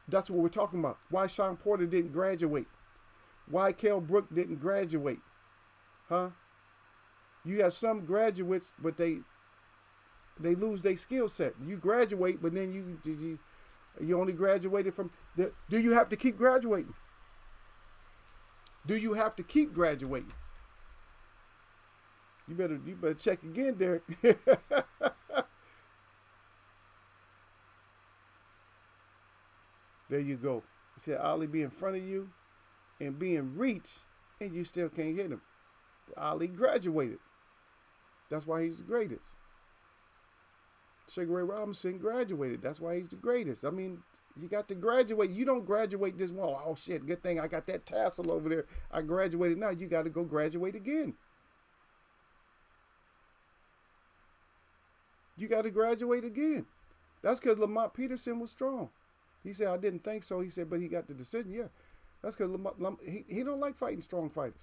[SPEAKER 1] That's what we're talking about. Why Sean Porter didn't graduate. Why Kell Brook didn't graduate. Huh? You have some graduates, but they lose their skill set. You graduate, but then you only graduated from... Do you have to keep graduating? Do you have to keep graduating? You better check again, Derek. There you go. He said Ali be in front of you and be in reach, and you still can't hit him. Ali graduated. That's why he's the greatest. Sugar Ray Robinson graduated. That's why he's the greatest. I mean, you got to graduate. You don't graduate this one. Oh shit, good thing I got that tassel over there. I graduated. Now you got to go graduate again. You got to graduate again. That's because Lamont Peterson was strong. He said, I didn't think so. He said, but he got the decision. Yeah. That's because he don't like fighting strong fighters.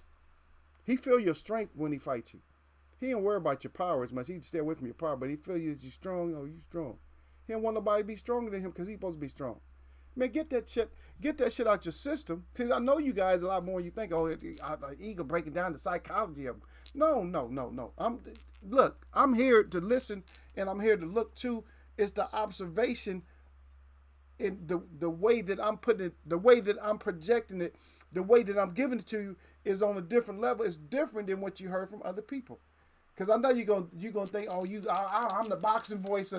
[SPEAKER 1] He feel your strength when he fights you. He don't worry about your power as much. He'd stay away from your power, but he feel you that you're strong. Oh, you strong. He don't want nobody to be stronger than him because he's supposed to be strong. Man, get that shit out your system. Because I know you guys a lot more than you think. Oh, Eagle breaking down the psychology of them. No. I'm here to listen, and I'm here to look too. It's the observation in the way that I'm putting it, the way that I'm projecting it, the way that I'm giving it to you is on a different level. It's different than what you heard from other people. Because I know you're gonna think, oh, I'm the boxing voice.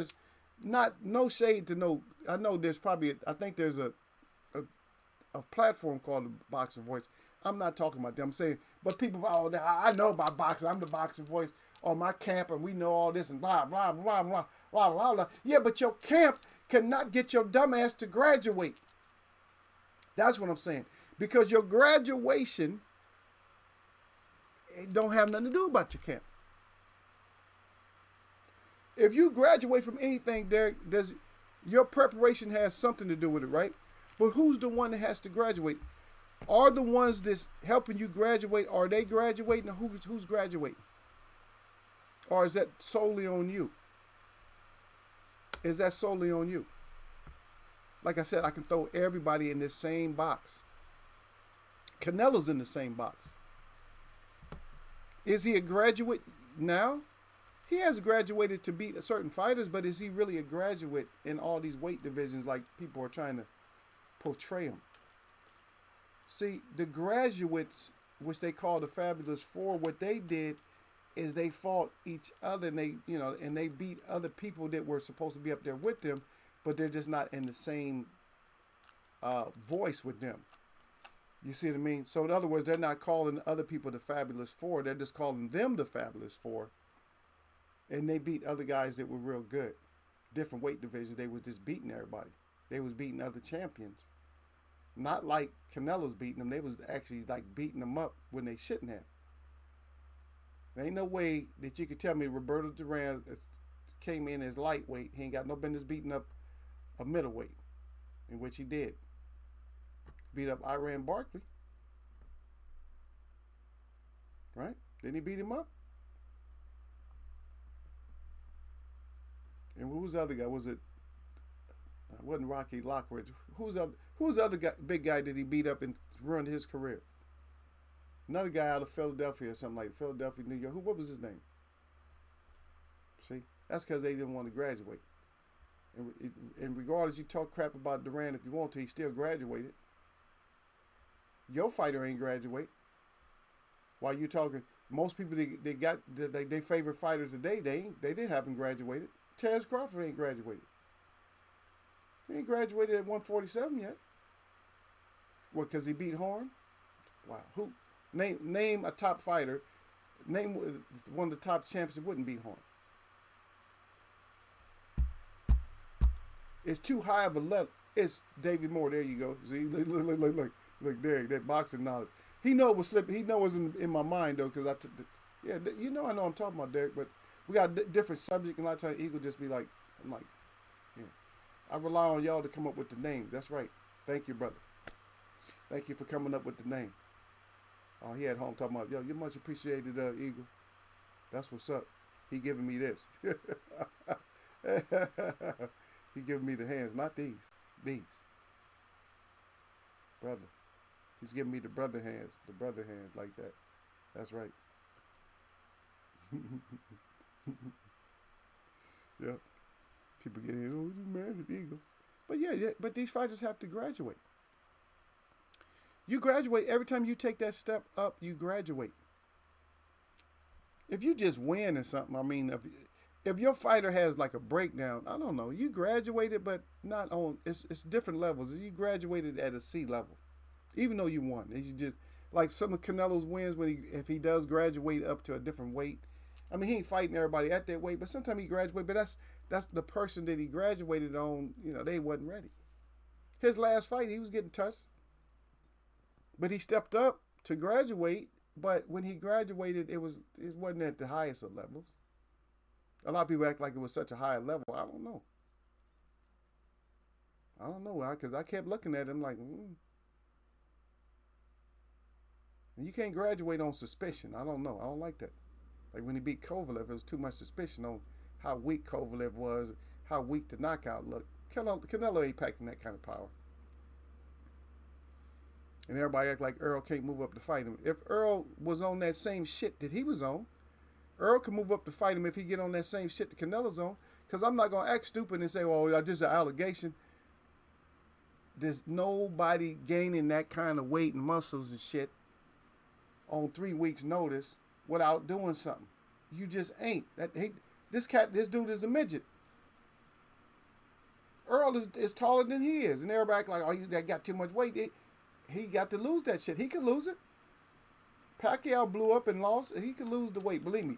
[SPEAKER 1] No shade to no. I know there's probably I think there's a platform called the Boxing Voice. I'm not talking about them. I'm saying, but people, oh, I know about boxing. I'm the boxing voice. Oh, my camp, and we know all this and blah blah blah blah blah blah blah. Yeah, but your camp cannot get your dumb ass to graduate. That's what I'm saying. Because your graduation, it don't have nothing to do about your camp. If you graduate from anything, your preparation has something to do with it, right? But who's the one that has to graduate? Are the ones that's helping you graduate, are they graduating, or who's graduating? Or is that solely on you? Is that solely on you? Like I said, I can throw everybody in this same box. Canelo's in the same box. Is he a graduate now? He has graduated to beat certain fighters, but is he really a graduate in all these weight divisions like people are trying to portray him? See, the graduates, which they call the Fabulous Four, what they did is they fought each other, and they beat other people that were supposed to be up there with them, but they're just not in the same voice with them. You see what I mean? So in other words, they're not calling other people the Fabulous Four. They're just calling them the Fabulous Four. And they beat other guys that were real good. Different weight divisions. They was just beating everybody. They was beating other champions. Not like Canelo's beating them. They was actually like beating them up when they shouldn't have. There ain't no way that you could tell me Roberto Duran came in as lightweight. He ain't got no business beating up a middleweight, in which he did. Beat up Iran Barkley. Right? Didn't he beat him up? And who's the other guy? Was it wasn't Rocky Lockridge? Who's the other guy, big guy that he beat up and ruined his career? Another guy out of Philadelphia or something like Philadelphia, New York. What was his name? See? That's because they didn't want to graduate. And regardless, you talk crap about Duran if you want to, he still graduated. Your fighter ain't graduate. While you talking, most people they favorite fighters today, they haven't graduated. Terrence Crawford ain't graduated. He ain't graduated at 147 yet. What? Because he beat Horn? Wow. Who? Name a top fighter. Name one of the top champs that wouldn't beat Horn. It's too high of a level. It's David Moore. There you go. See, look there. That boxing knowledge. He know it was slipping. He know it was in my mind though, because I know I'm talking about Derek, but we got different subject, and a lot of times Eagle just be like, I'm like, yeah. I rely on y'all to come up with the names. That's right. Thank you, brother. Thank you for coming up with the name. Oh, he at home talking about, yo, you're much appreciated, Eagle. That's what's up. He giving me this. He giving me the hands, not these. These. Brother. He's giving me the brother hands like that. That's right. Yeah. People get in, oh, you mad at Eagle. But but these fighters have to graduate. You graduate every time you take that step up, you graduate. If you just win or something, I mean, if your fighter has like a breakdown, I don't know, you graduated, but not on, it's different levels. You graduated at a C level, even though you won. You just, like some of Canelo's wins if he does graduate up to a different weight. I mean, he ain't fighting everybody at that weight, but sometimes he graduates, but that's the person that he graduated on, they wasn't ready. His last fight, he was getting touched. But he stepped up to graduate, but when he graduated, it wasn't at the highest of levels. A lot of people act like it was such a high level. I don't know. Because I kept looking at him like, And you can't graduate on suspicion. I don't know. I don't like that. Like when he beat Kovalev, it was too much suspicion on how weak Kovalev was, how weak the knockout looked. Canelo ain't packing that kind of power. And everybody act like Earl can't move up to fight him. If Earl was on that same shit that he was on, Earl can move up to fight him if he get on that same shit that Canelo's on. Because I'm not going to act stupid and say, well, just an allegation. There's nobody gaining that kind of weight and muscles and shit on 3 weeks' notice without doing something. You just ain't. This dude is a midget. Earl is taller than he is. And everybody act like, oh, that got too much weight. He got to lose that shit. He could lose it. Pacquiao blew up and lost. He could lose the weight. Believe me.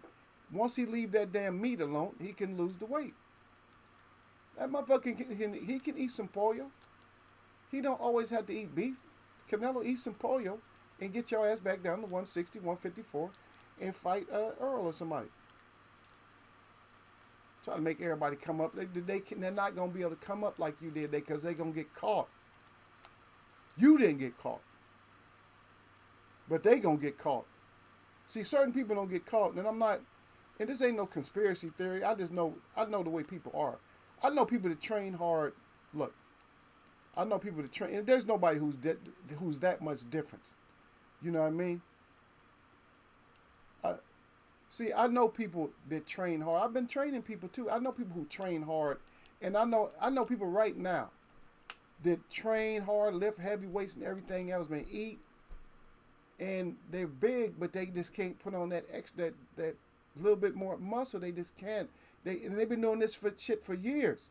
[SPEAKER 1] Once he leave that damn meat alone, he can lose the weight. That motherfucker, he can eat some pollo. He don't always have to eat beef. Canelo eat some pollo and get your ass back down to 160, 154 and fight Earl or somebody. Try to make everybody come up. They're not going to be able to come up like you did because they're going to get caught. You didn't get caught. But they going to get caught. See, certain people don't get caught. And and this ain't no conspiracy theory. I know the way people are. I know people that train hard. Look, I know people that train. And there's nobody who's that much difference. You know what I mean? See, I know people that train hard. I've been training people too. I know people who train hard. And I know people right now that train hard, lift heavy weights and everything else, man, eat, and they're big, but they just can't put on that a little bit more muscle. They just can't. They've been doing this for years.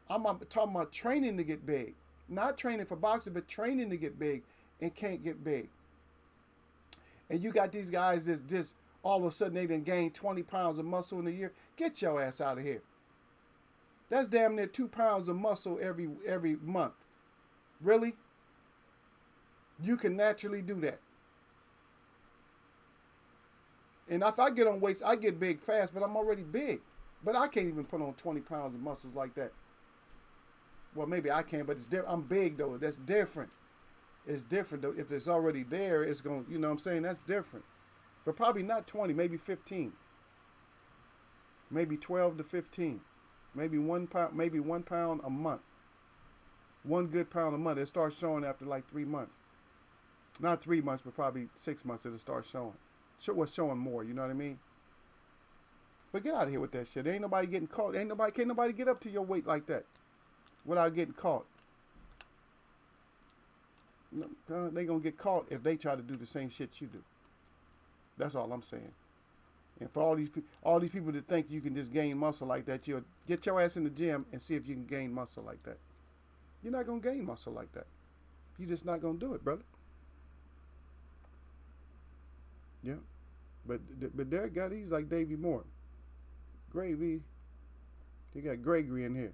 [SPEAKER 1] I'm talking about training to get big, not training for boxing, but training to get big and can't get big. And you got these guys that just all of a sudden they done gained 20 pounds of muscle in a year. Get your ass out of here. That's damn near 2 pounds of muscle every month. Really? You can naturally do that. And if I get on weights, I get big fast, but I'm already big. But I can't even put on 20 pounds of muscles like that. Well, maybe I can, but it's different. I'm big, though. That's different. It's different, though. If it's already there, it's going to, you know what I'm saying? That's different. But probably not 20, maybe 15. Maybe 12 to 15. Maybe 1 pound, maybe 1 pound a month. 1 good pound a month. It starts showing after like 3 months. Not 3 months, but probably 6 months it'll start showing. What's showing more, you know what I mean? But get out of here with that shit. Ain't nobody getting caught. Can't nobody get up to your weight like that without getting caught. They gonna get caught if they try to do the same shit you do. That's all I'm saying. And for all these people that think you can just gain muscle like that, you'll get your ass in the gym and see if you can gain muscle like that. You're not gonna gain muscle like that. You're just not gonna do it, brother. Yeah, but Derek got these like Davey Moore. Gravy. They got Gregory in here.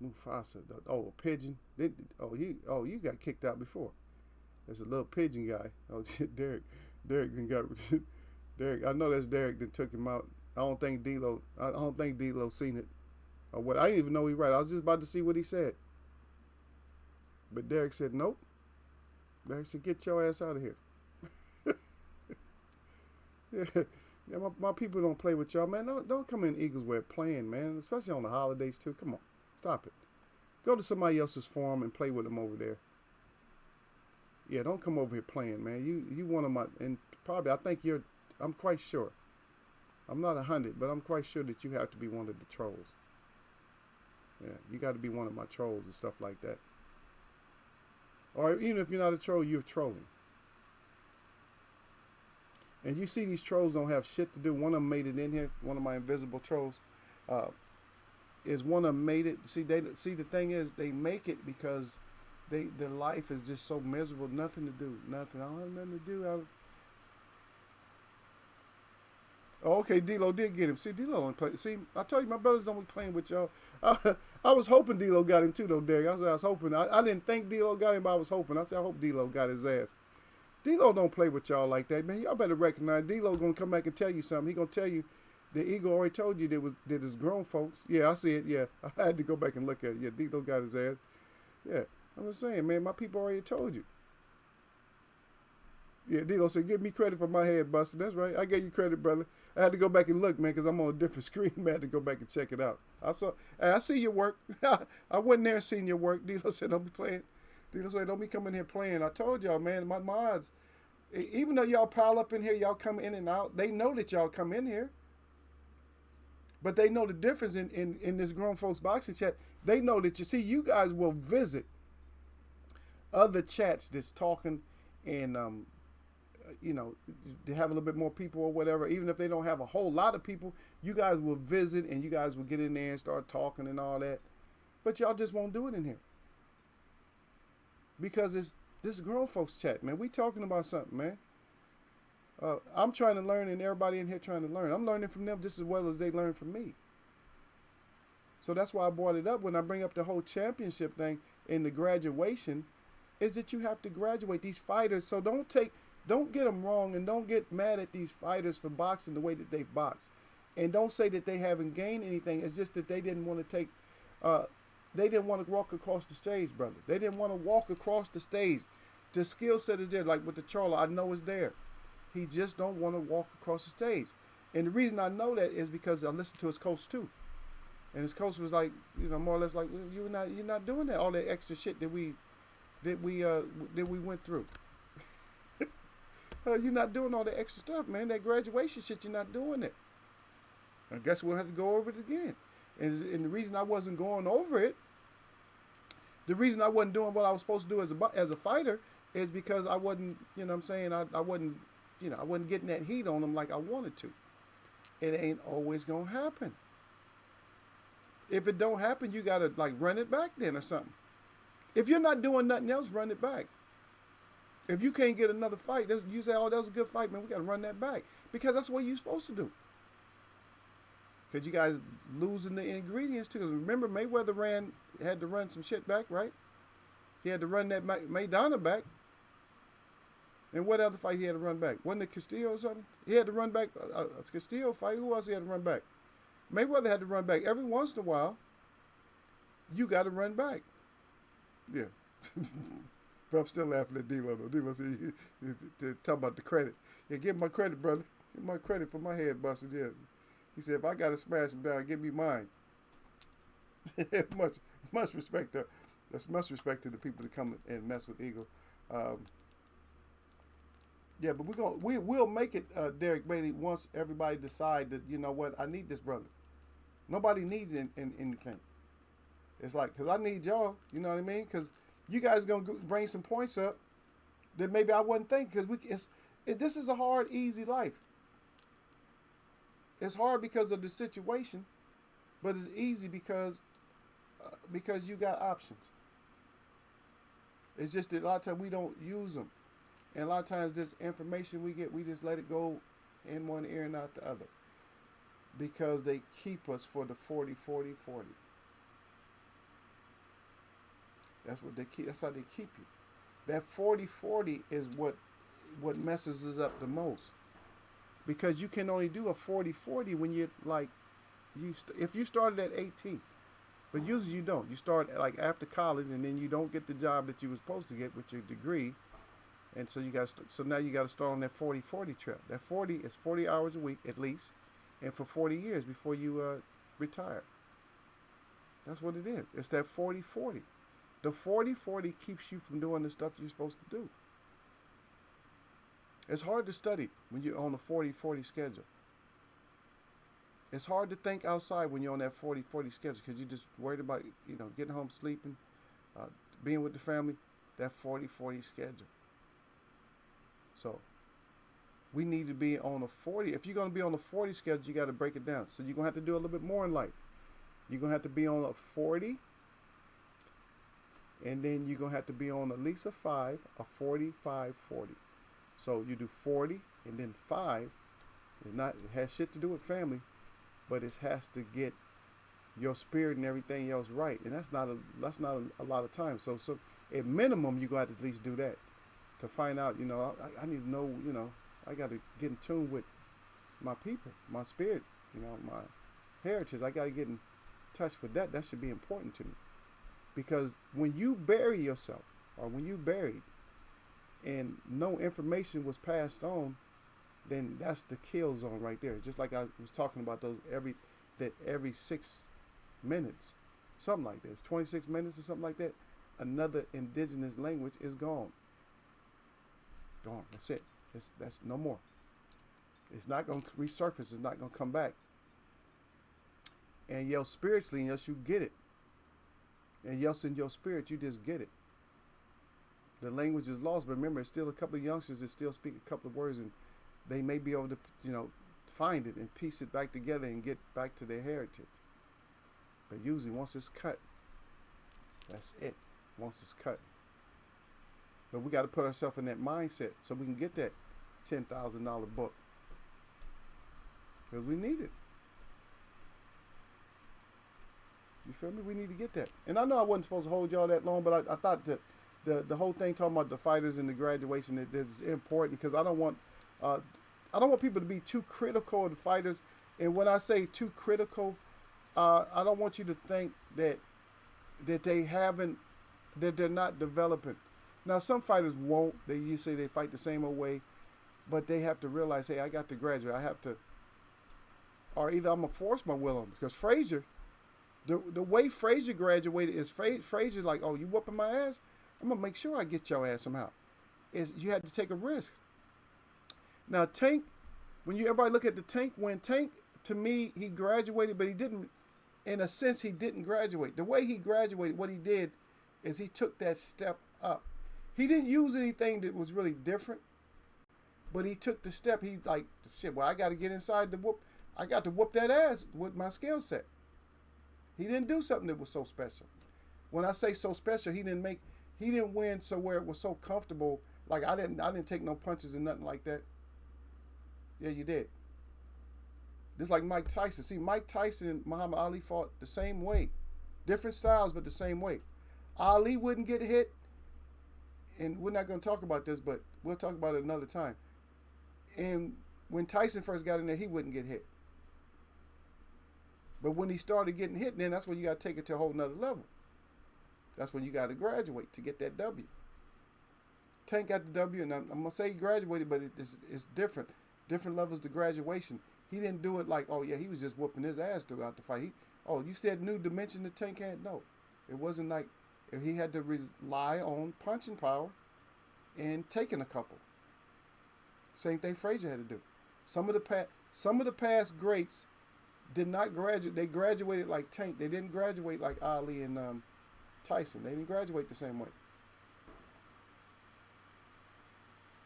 [SPEAKER 1] Mufasa. Oh, a pigeon. You got kicked out before. There's a little pigeon guy. Oh shit, Derek. Derek then got Derek. I know that's Derek that took him out. I don't think D-Lo seen it. Or what? I didn't even know he right. I was just about to see what he said. But Derek said nope. Derek said get your ass out of here. Yeah, my people don't play with y'all, man. Don't come in Eagles wear playing, man. Especially on the holidays too. Come on, stop it. Go to somebody else's forum and play with them over there. Yeah, don't come over here playing, man. You one of my, and probably I'm quite sure. I'm not 100, but I'm quite sure that you have to be one of the trolls. Yeah, you got to be one of my trolls and stuff like that. Or even if you're not a troll, you're trolling. And you see these trolls don't have shit to do. One of them made it in here. One of my invisible trolls is one of them made it. See, the thing is, they make it because their life is just so miserable. Nothing to do. Nothing. I don't have nothing to do. Okay, D-Lo did get him. See, D-Lo don't play. See, I told you my brothers don't be playing with y'all. I was hoping D-Lo got him too, though, Derek. I was hoping. I didn't think D-Lo got him, but I was hoping. I said, I hope D-Lo got his ass. D-Lo don't play with y'all like that, man. Y'all better recognize D-Lo gonna come back and tell you something. He gonna tell you the Eagle already told you that it's grown folks. Yeah, I see it. Yeah, I had to go back and look at it. Yeah, D-Lo got his ass. Yeah, I'm just saying, man. My people already told you. Yeah, D-Lo said, give me credit for my head busting. That's right. I gave you credit, brother. I had to go back and look, man, because I'm on a different screen. Man, I had to go back and check it out. I see your work. I went there and seen your work. D-Lo said, don't be playing. D-Lo said, don't be coming here playing. I told y'all, man, my mods, even though y'all pile up in here, y'all come in and out, they know that y'all come in here. But they know the difference in this grown folks boxing chat. They know that, you guys will visit other chats that's talking and, they have a little bit more people or whatever. Even if they don't have a whole lot of people, you guys will visit and you guys will get in there and start talking and all that. But y'all just won't do it in here. Because this grown folks chat, man. We talking about something, man. I'm trying to learn and everybody in here trying to learn. I'm learning from them just as well as they learn from me. So that's why I brought it up when I bring up the whole championship thing in the graduation, is that you have to graduate these fighters. So don't get them wrong and don't get mad at these fighters for boxing the way that they box. And don't say that they haven't gained anything. It's just that they didn't want to they didn't want to walk across the stage, brother. They didn't want to walk across the stage. The skill set is there, like with the Charlo, I know it's there. He just don't want to walk across the stage. And the reason I know that is because I listened to his coach too. And his coach was like, more or less like, you're not doing that, all that extra shit that we went through. You're not doing all the extra stuff, man. That graduation shit, you're not doing it. I guess we'll have to go over it again. And the reason I wasn't going over it, the reason I wasn't doing what I was supposed to do as a fighter is because I wasn't, I wasn't I wasn't getting that heat on them like I wanted to. It ain't always gonna happen. If it don't happen, you gotta like run it back then or something. If you're not doing nothing else, run it back. If you can't get another fight, you say, oh, that was a good fight, man. We gotta run that back because that's what you're supposed to do. Because you guys losing the ingredients too. Remember, Mayweather had to run some shit back, right? He had to run that Maidana back. And what other fight he had to run back? Wasn't it Castillo or something? He had to run back a Castillo fight. Who else he had to run back? Mayweather had to run back. Every once in a while, you got to run back. Yeah. But I'm still laughing at D-Lo, though. D-Lo said, talking about the credit. Yeah, give my credit, brother. Give my credit for my head busted. Yeah. He said, if I got to smash him down, give me mine. much respect to, that's much respect to the people that come and mess with Eagle. Yeah, but we'll make it, Derek Bailey, once everybody decide that, you know what, I need this brother. Nobody needs anything. It's like, because I need y'all, you know what I mean? Because you guys going to bring some points up that maybe I wasn't thinking. Because this is a hard, easy life. It's hard because of the situation, but it's easy because you got options. It's just that a lot of times we don't use them. And a lot of times this information we get, we just let it go in one ear and out the other. Because they keep us for the 40, 40, 40. That's what they keep. That's how they keep you. That 40, 40 is what messes us up the most. Because you can only do a 40, 40 when you're like, if you started at 18. But usually you don't. You start like after college and then you don't get the job that you were supposed to get with your degree. And so now you got to start on that 40, 40 trail. That 40 is 40 hours a week at least. And for 40 years before you retire. That's what it is. It's that 40, 40. The 40, 40 keeps you from doing the stuff you're supposed to do. It's hard to study when you're on a 40, 40 schedule. It's hard to think outside when you're on that 40, 40 schedule because you're just worried about, getting home, sleeping, being with the family. That 40, 40 schedule. So we need to be on a 40. If you're going to be on a 40 schedule, you got to break it down. So you're going to have to do a little bit more in life. You're going to have to be on a 40. And then you're going to have to be on at least a 5, a 45, 40. So you do 40 and then 5. It has shit to do with family, but it has to get your spirit and everything else right. And that's not a lot of time. So at minimum, you're going to have to at least do that to find out, I need to know, I got to get in tune with my people, my spirit, my heritage. I got to get in touch with that. That should be important to me. Because when you bury yourself, or when you buried, and no information was passed on, then that's the kill zone right there. Just like I was talking about every 6 minutes, something like this, 26 minutes or something like that, another indigenous language is gone. Gone. That's it. That's no more. It's not going to resurface. It's not going to come back. And spiritually, unless you get it. And in your spirit, you just get it. The language is lost, but remember, it's still a couple of youngsters that still speak a couple of words, and they may be able to, find it and piece it back together and get back to their heritage. But usually, once it's cut, that's it. Once it's cut. But we got to put ourselves in that mindset so we can get that $10,000 book. Because we need it. You feel me? We need to get that. And I know I wasn't supposed to hold y'all that long, but I thought that the whole thing talking about the fighters and the graduation is important because I don't want people to be too critical of the fighters. And when I say too critical, I don't want you to think that they're not developing. Now, some fighters won't. You say they fight the same old way, but they have to realize, hey, I got to graduate. I have to, or either I'm going to force my will on them. Because Frazier, the way Frazier graduated is Frazier's like, oh, you whooping my ass? I'm going to make sure I get your ass somehow. You had to take a risk. Now, Tank, everybody look at the Tank, when Tank, to me, he graduated, but he didn't, in a sense, he didn't graduate. The way he graduated, what he did is he took that step up. He didn't use anything that was really different. But he took the step. He like, shit, well, I got to get inside the whoop. I got to whoop that ass with my skill set. He didn't do something that was so special. When I say so special, he didn't win so where it was so comfortable. Like I didn't take no punches and nothing like that. Yeah, you did. Just like Mike Tyson. See, Mike Tyson and Muhammad Ali fought the same way. Different styles, but the same way. Ali wouldn't get hit, and we're not going to talk about this, but we'll talk about it another time. And when Tyson first got in there, he wouldn't get hit. But when he started getting hit, then that's when you got to take it to a whole nother level. That's when you got to graduate to get that W. Tank got the W, and I'm going to say he graduated, but it's different. Different levels to graduation. He didn't do it like, oh, yeah, he was just whooping his ass throughout the fight. You said new dimension to Tank had? No. It wasn't like if he had to rely on punching power and taking a couple. Same thing Frazier had to do. Some of the past greats did not graduate. They graduated like Tank. They didn't graduate like Ali and Tyson. They didn't graduate the same way.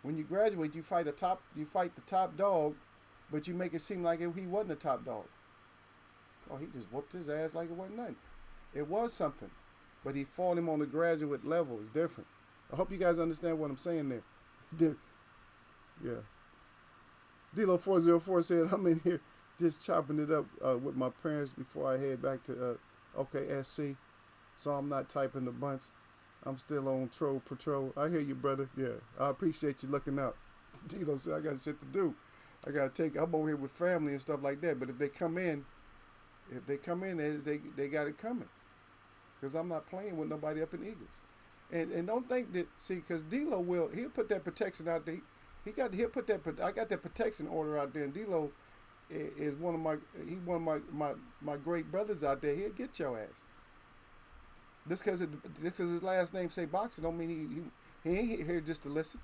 [SPEAKER 1] When you graduate, you fight the top dog, but you make it seem like he wasn't a top dog. Oh, he just whooped his ass like it wasn't nothing. It was something, but he fought him on the graduate level. It's different. I hope you guys understand what I'm saying there. Yeah. D-Lo 404 said, I'm in here just chopping it up with my parents before I head back to OKSC, so I'm not typing a bunch. I'm still on Troll Patrol. I hear you, brother. Yeah, I appreciate you looking out. D-Lo said, I got shit to do. I'm over here with family and stuff like that, but if they come in, they got it coming. Because I'm not playing with nobody up in Eagles. And don't think that, see, because D-Lo he'll put that protection out there. I got that protection order out there, and D-Lo is one of my great brothers out there. He'll get your ass. Just because his last name say boxing don't mean he ain't here just to listen.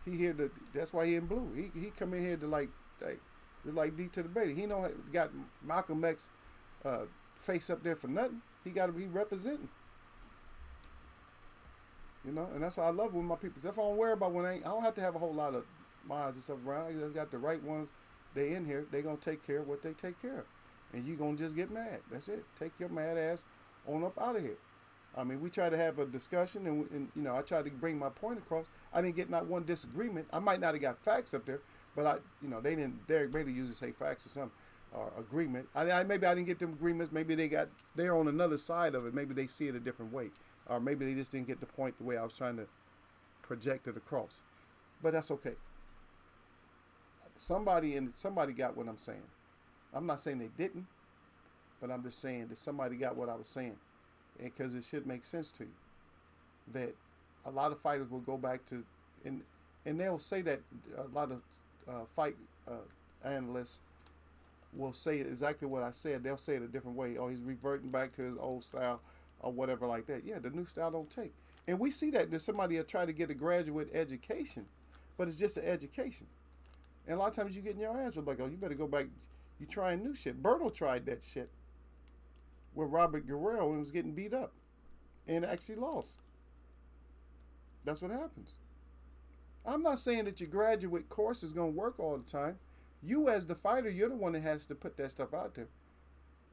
[SPEAKER 1] He here to, that's why he in blue. He come in here to just like D to the baby. He got Malcolm X face up there for nothing. He got to be representing. You know, and that's why I love with my people. That's why I don't worry about I don't have to have a whole lot of minds and stuff around. I just got the right ones. They in here. They gonna take care of what they take care of, and you gonna just get mad. That's it. Take your mad ass on up out of here. I mean, we tried to have a discussion, and you know, I tried to bring my point across. I didn't get not one disagreement. I might not have got facts up there, but they didn't. Derek Bailey usually say facts or something, or agreement. Maybe I didn't get them agreements. Maybe they're on another side of it. Maybe they see it a different way, or maybe they just didn't get the point the way I was trying to project it across. But that's okay. Somebody got what I'm saying. I'm not saying they didn't, but I'm just saying that somebody got what I was saying, because it should make sense to you that a lot of fighters will go back to, and they'll say that a lot of fight analysts will say exactly what I said. They'll say it a different way. Oh, he's reverting back to his old style or whatever like that. Yeah, the new style don't take. And we see that there's somebody that try to get a graduate education, but it's just an education. And a lot of times you get in your ass with like, oh, you better go back. You trying new shit. Berto tried that shit with Robert Guerrero and was getting beat up and actually lost. That's what happens. I'm not saying that your graduate course is going to work all the time. You as the fighter, you're the one that has to put that stuff out there.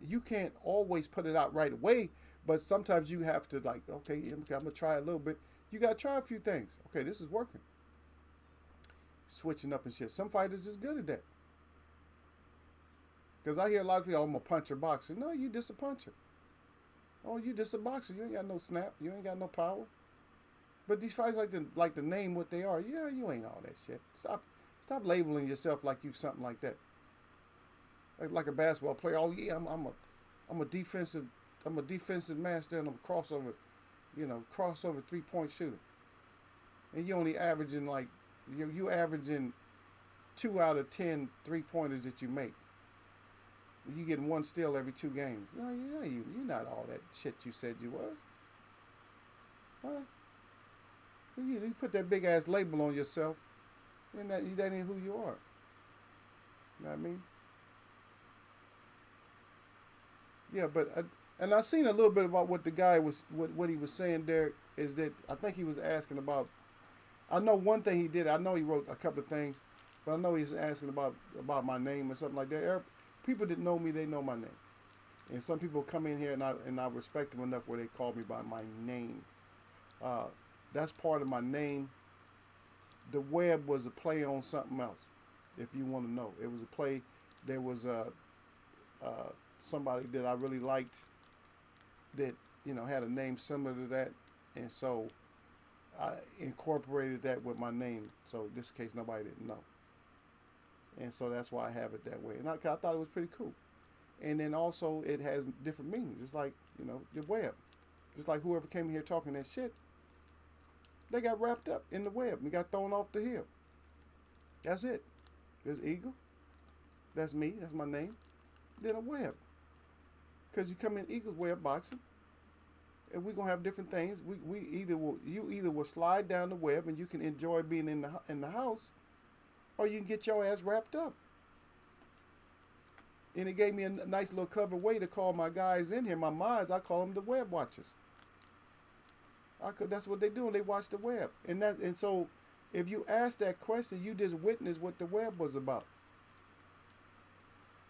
[SPEAKER 1] You can't always put it out right away, but sometimes you have to like, okay, I'm going to try a little bit. You got to try a few things. Okay, this is working. Switching up and shit. Some fighters is good at that. Because I hear a lot of people, oh, I'm a puncher boxer. No, you just a puncher. Oh, you just a boxer. You ain't got no snap. You ain't got no power. But these fights like to name what they are. Yeah, you ain't all that shit. Stop labeling yourself like you something like that. Like a basketball player. Oh yeah, I'm a defensive master and I'm a crossover 3-point shooter. And you only averaging like you averaging 2 out of 10 3-pointers that you make. You getting one steal every 2 games. No, you're not all that shit you said you was. Huh? You put that big ass label on yourself, and that ain't who you are. You know what I mean? Yeah, but and I seen a little bit about what the guy was, what he was saying there is that I think he was asking about I know one thing he did. I know he wrote a couple of things, but I know he's asking about my name or something like that. People that know me, they know my name. And some people come in here and I respect them enough where they call me by my name. Uh, that's part of my name. The web was a play on something else. If you want to know, it was a play. There was somebody that I really liked that had a name similar to that, and so I incorporated that with my name. So in this case, nobody didn't know, and so that's why I have it that way. And I thought it was pretty cool. And then also it has different meanings. It's like the web. Just like whoever came here talking that shit, they got wrapped up in the web and got thrown off the hill. That's it. There's eagle. That's me. That's my name. Then a web. Because you come in eagle's web boxing, and we're gonna have different things. You either will slide down the web and you can enjoy being in the house, or you can get your ass wrapped up. And it gave me a nice little clever way to call my guys in here, my mods. I call them the web watchers. That's what they do. They watch the web, and so if you ask that question, you just witnessed what the web was about.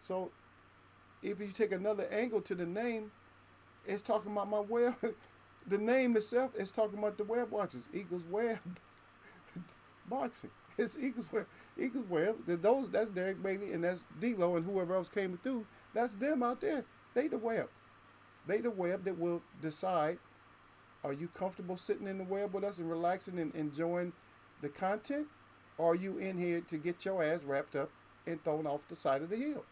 [SPEAKER 1] So if you take another angle to the name, it's talking about my web. The name itself is talking about the web watchers. Eagles Web boxing. It's Eagles Web. Eagles Web. That's Derek Bailey and that's D-Lo and whoever else came through. That's them out there. They the web. They the web that will decide, are you comfortable sitting in the web with us and relaxing and enjoying the content? Or are you in here to get your ass wrapped up and thrown off the side of the hill?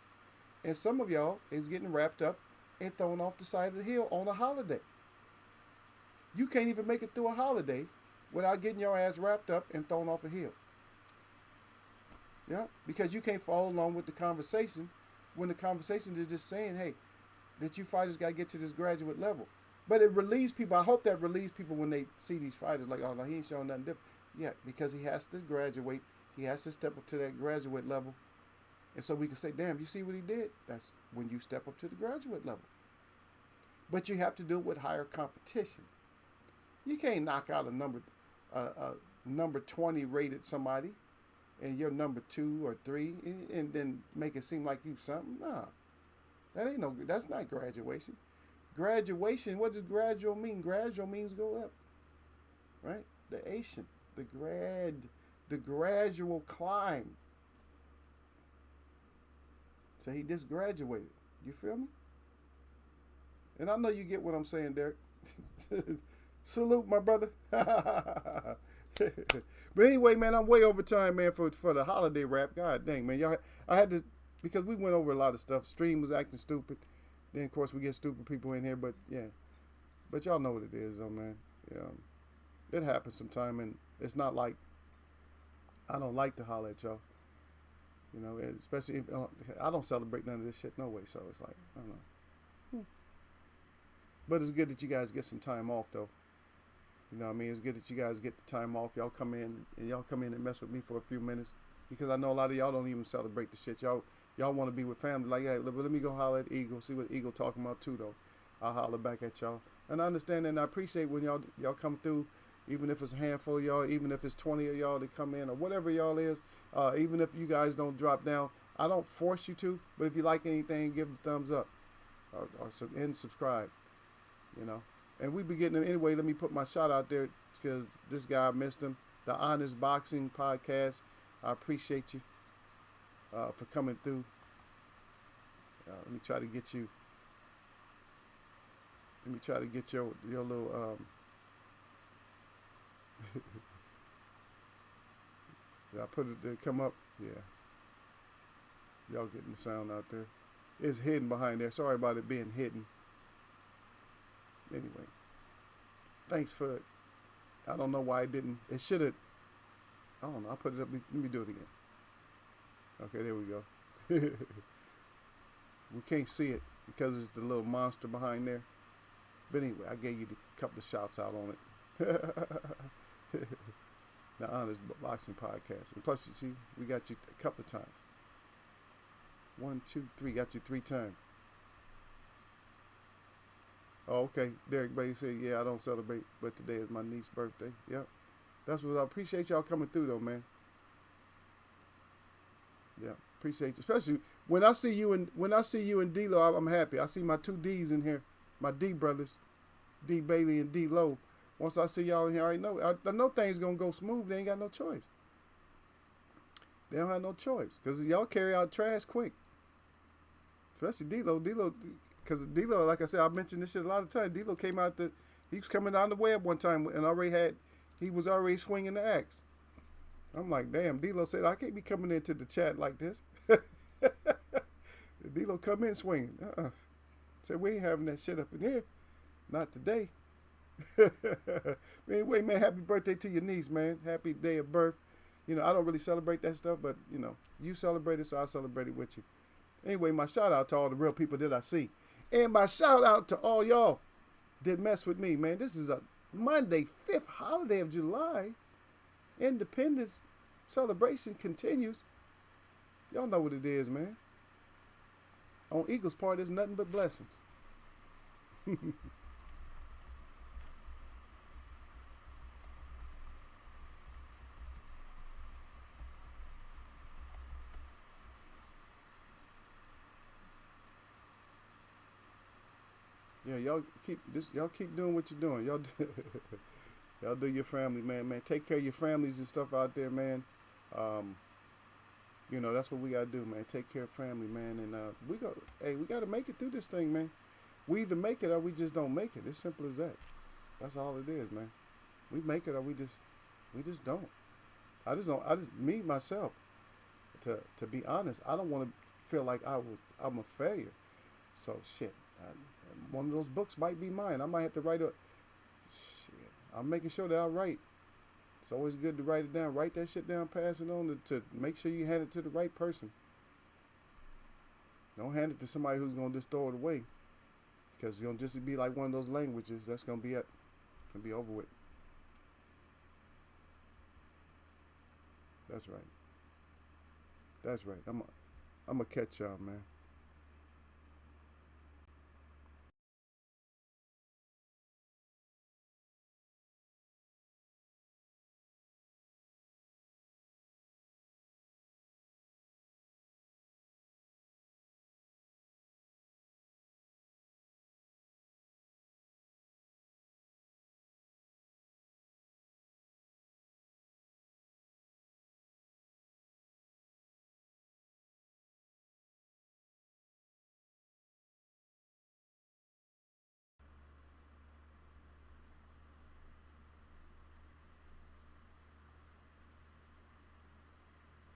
[SPEAKER 1] And some of y'all is getting wrapped up and thrown off the side of the hill on a holiday. You can't even make it through a holiday without getting your ass wrapped up and thrown off a hill. Yeah, because you can't follow along with the conversation when the conversation is just saying, hey, that you fighters got to get to this graduate level. But it relieves people. I hope that relieves people when they see these fighters like, oh, no, he ain't showing nothing different. Yeah, because he has to graduate. He has to step up to that graduate level. And so we can say, damn, you see what he did? That's when you step up to the graduate level. But you have to do it with higher competition. You can't knock out a number 20 rated somebody and you're number 2 or 3 and then make it seem like you something. Nah, that's not graduation. Graduation, what does gradual mean? Gradual means go up, right? The Asian, the gradual climb. So he just graduated. You feel me? And I know you get what I'm saying, Derek. Salute, my brother. But anyway, man, I'm way over time, man, for the holiday wrap. God dang, man. I had to, because we went over a lot of stuff. Stream was acting stupid. Then, of course, we get stupid people in here. But, yeah. But y'all know what it is, though, man. Yeah. It happens sometime, and it's not like I don't like to holler at y'all. Especially if I don't celebrate none of this shit no way. So it's like, I don't know. But it's good that you guys get some time off, though. You know what I mean? It's good that you guys get the time off. Y'all come in and mess with me for a few minutes. Because I know a lot of y'all don't even celebrate the shit. Y'all want to be with family. Like, hey, let me go holler at Eagle. See what Eagle talking about, too, though. I'll holler back at y'all. And I understand and I appreciate when y'all come through. Even if it's a handful of y'all. Even if it's 20 of y'all that come in. Or whatever y'all is. Even if you guys don't drop down. I don't force you to. But if you like anything, give it a thumbs up. And subscribe. And we be getting them anyway. Let me put my shot out there because this guy, I missed him. The Honest Boxing Podcast. I appreciate you for coming through. Let me try to get you. Let me try to get your little. Did I put it? Did it come up? Yeah. Y'all getting the sound out there. It's hidden behind there. Sorry about it being hidden. Anyway, thanks for it. I don't know why it didn't. It should have. I don't know. I put it up. Let me do it again. Okay, there we go. We can't see it because it's the little monster behind there. But anyway, I gave you a couple of shouts out on it. The Honest Boxing Podcast. And plus, you see, we got you a couple of times. 1, 2, 3. Got you 3 times. Oh, okay. Derek Bailey said, yeah, I don't celebrate, but today is my niece's birthday. Yep. That's what I appreciate y'all coming through though, man. Yeah, appreciate you. Especially when I see you and D-Lo, I'm happy. I see my two D's in here, my D brothers, D Bailey and D Low. Once I see y'all in here, I know things gonna go smooth. They ain't got no choice. They don't have no choice because y'all carry out trash quick. Especially D-Lo, because D-Lo, like I said, I mentioned this shit a lot of times. D-Lo came out he was coming down the web one time and he was already swinging the axe. I'm like, damn, D-Lo said, I can't be coming into the chat like this. D-Lo come in swinging. Said, we ain't having that shit up in here. Not today. Anyway, man, happy birthday to your niece, man. Happy day of birth. You know, I don't really celebrate that stuff, but, you know, you celebrate it, so I celebrate it with you. Anyway, my shout out to all the real people that I see. And my shout out to all y'all that mess with me, man. This is a Monday, 5th holiday of July. Independence celebration continues. Y'all know what it is, man. On Eagles' part, there's nothing but blessings. Yeah, y'all keep doing what you're doing. Y'all do your family, man. Man, take care of your families and stuff out there, man. You know, that's what we gotta do, man. Take care of family, man. And we gotta make it through this thing, man. We either make it or we just don't make it. It's simple as that. That's all it is, man. We make it or we just don't. Me myself. To be honest, I don't want to feel like I'm a failure. So shit. One of those books might be mine. I might have to write a. Shit. I'm making sure that I write. It's always good to write it down. Write that shit down, pass it on to make sure you hand it to the right person. Don't hand it to somebody who's going to just throw it away. Because it's going to just be like one of those languages. That's going to be it. It's going to be over with. That's right. I'm going to catch y'all, man.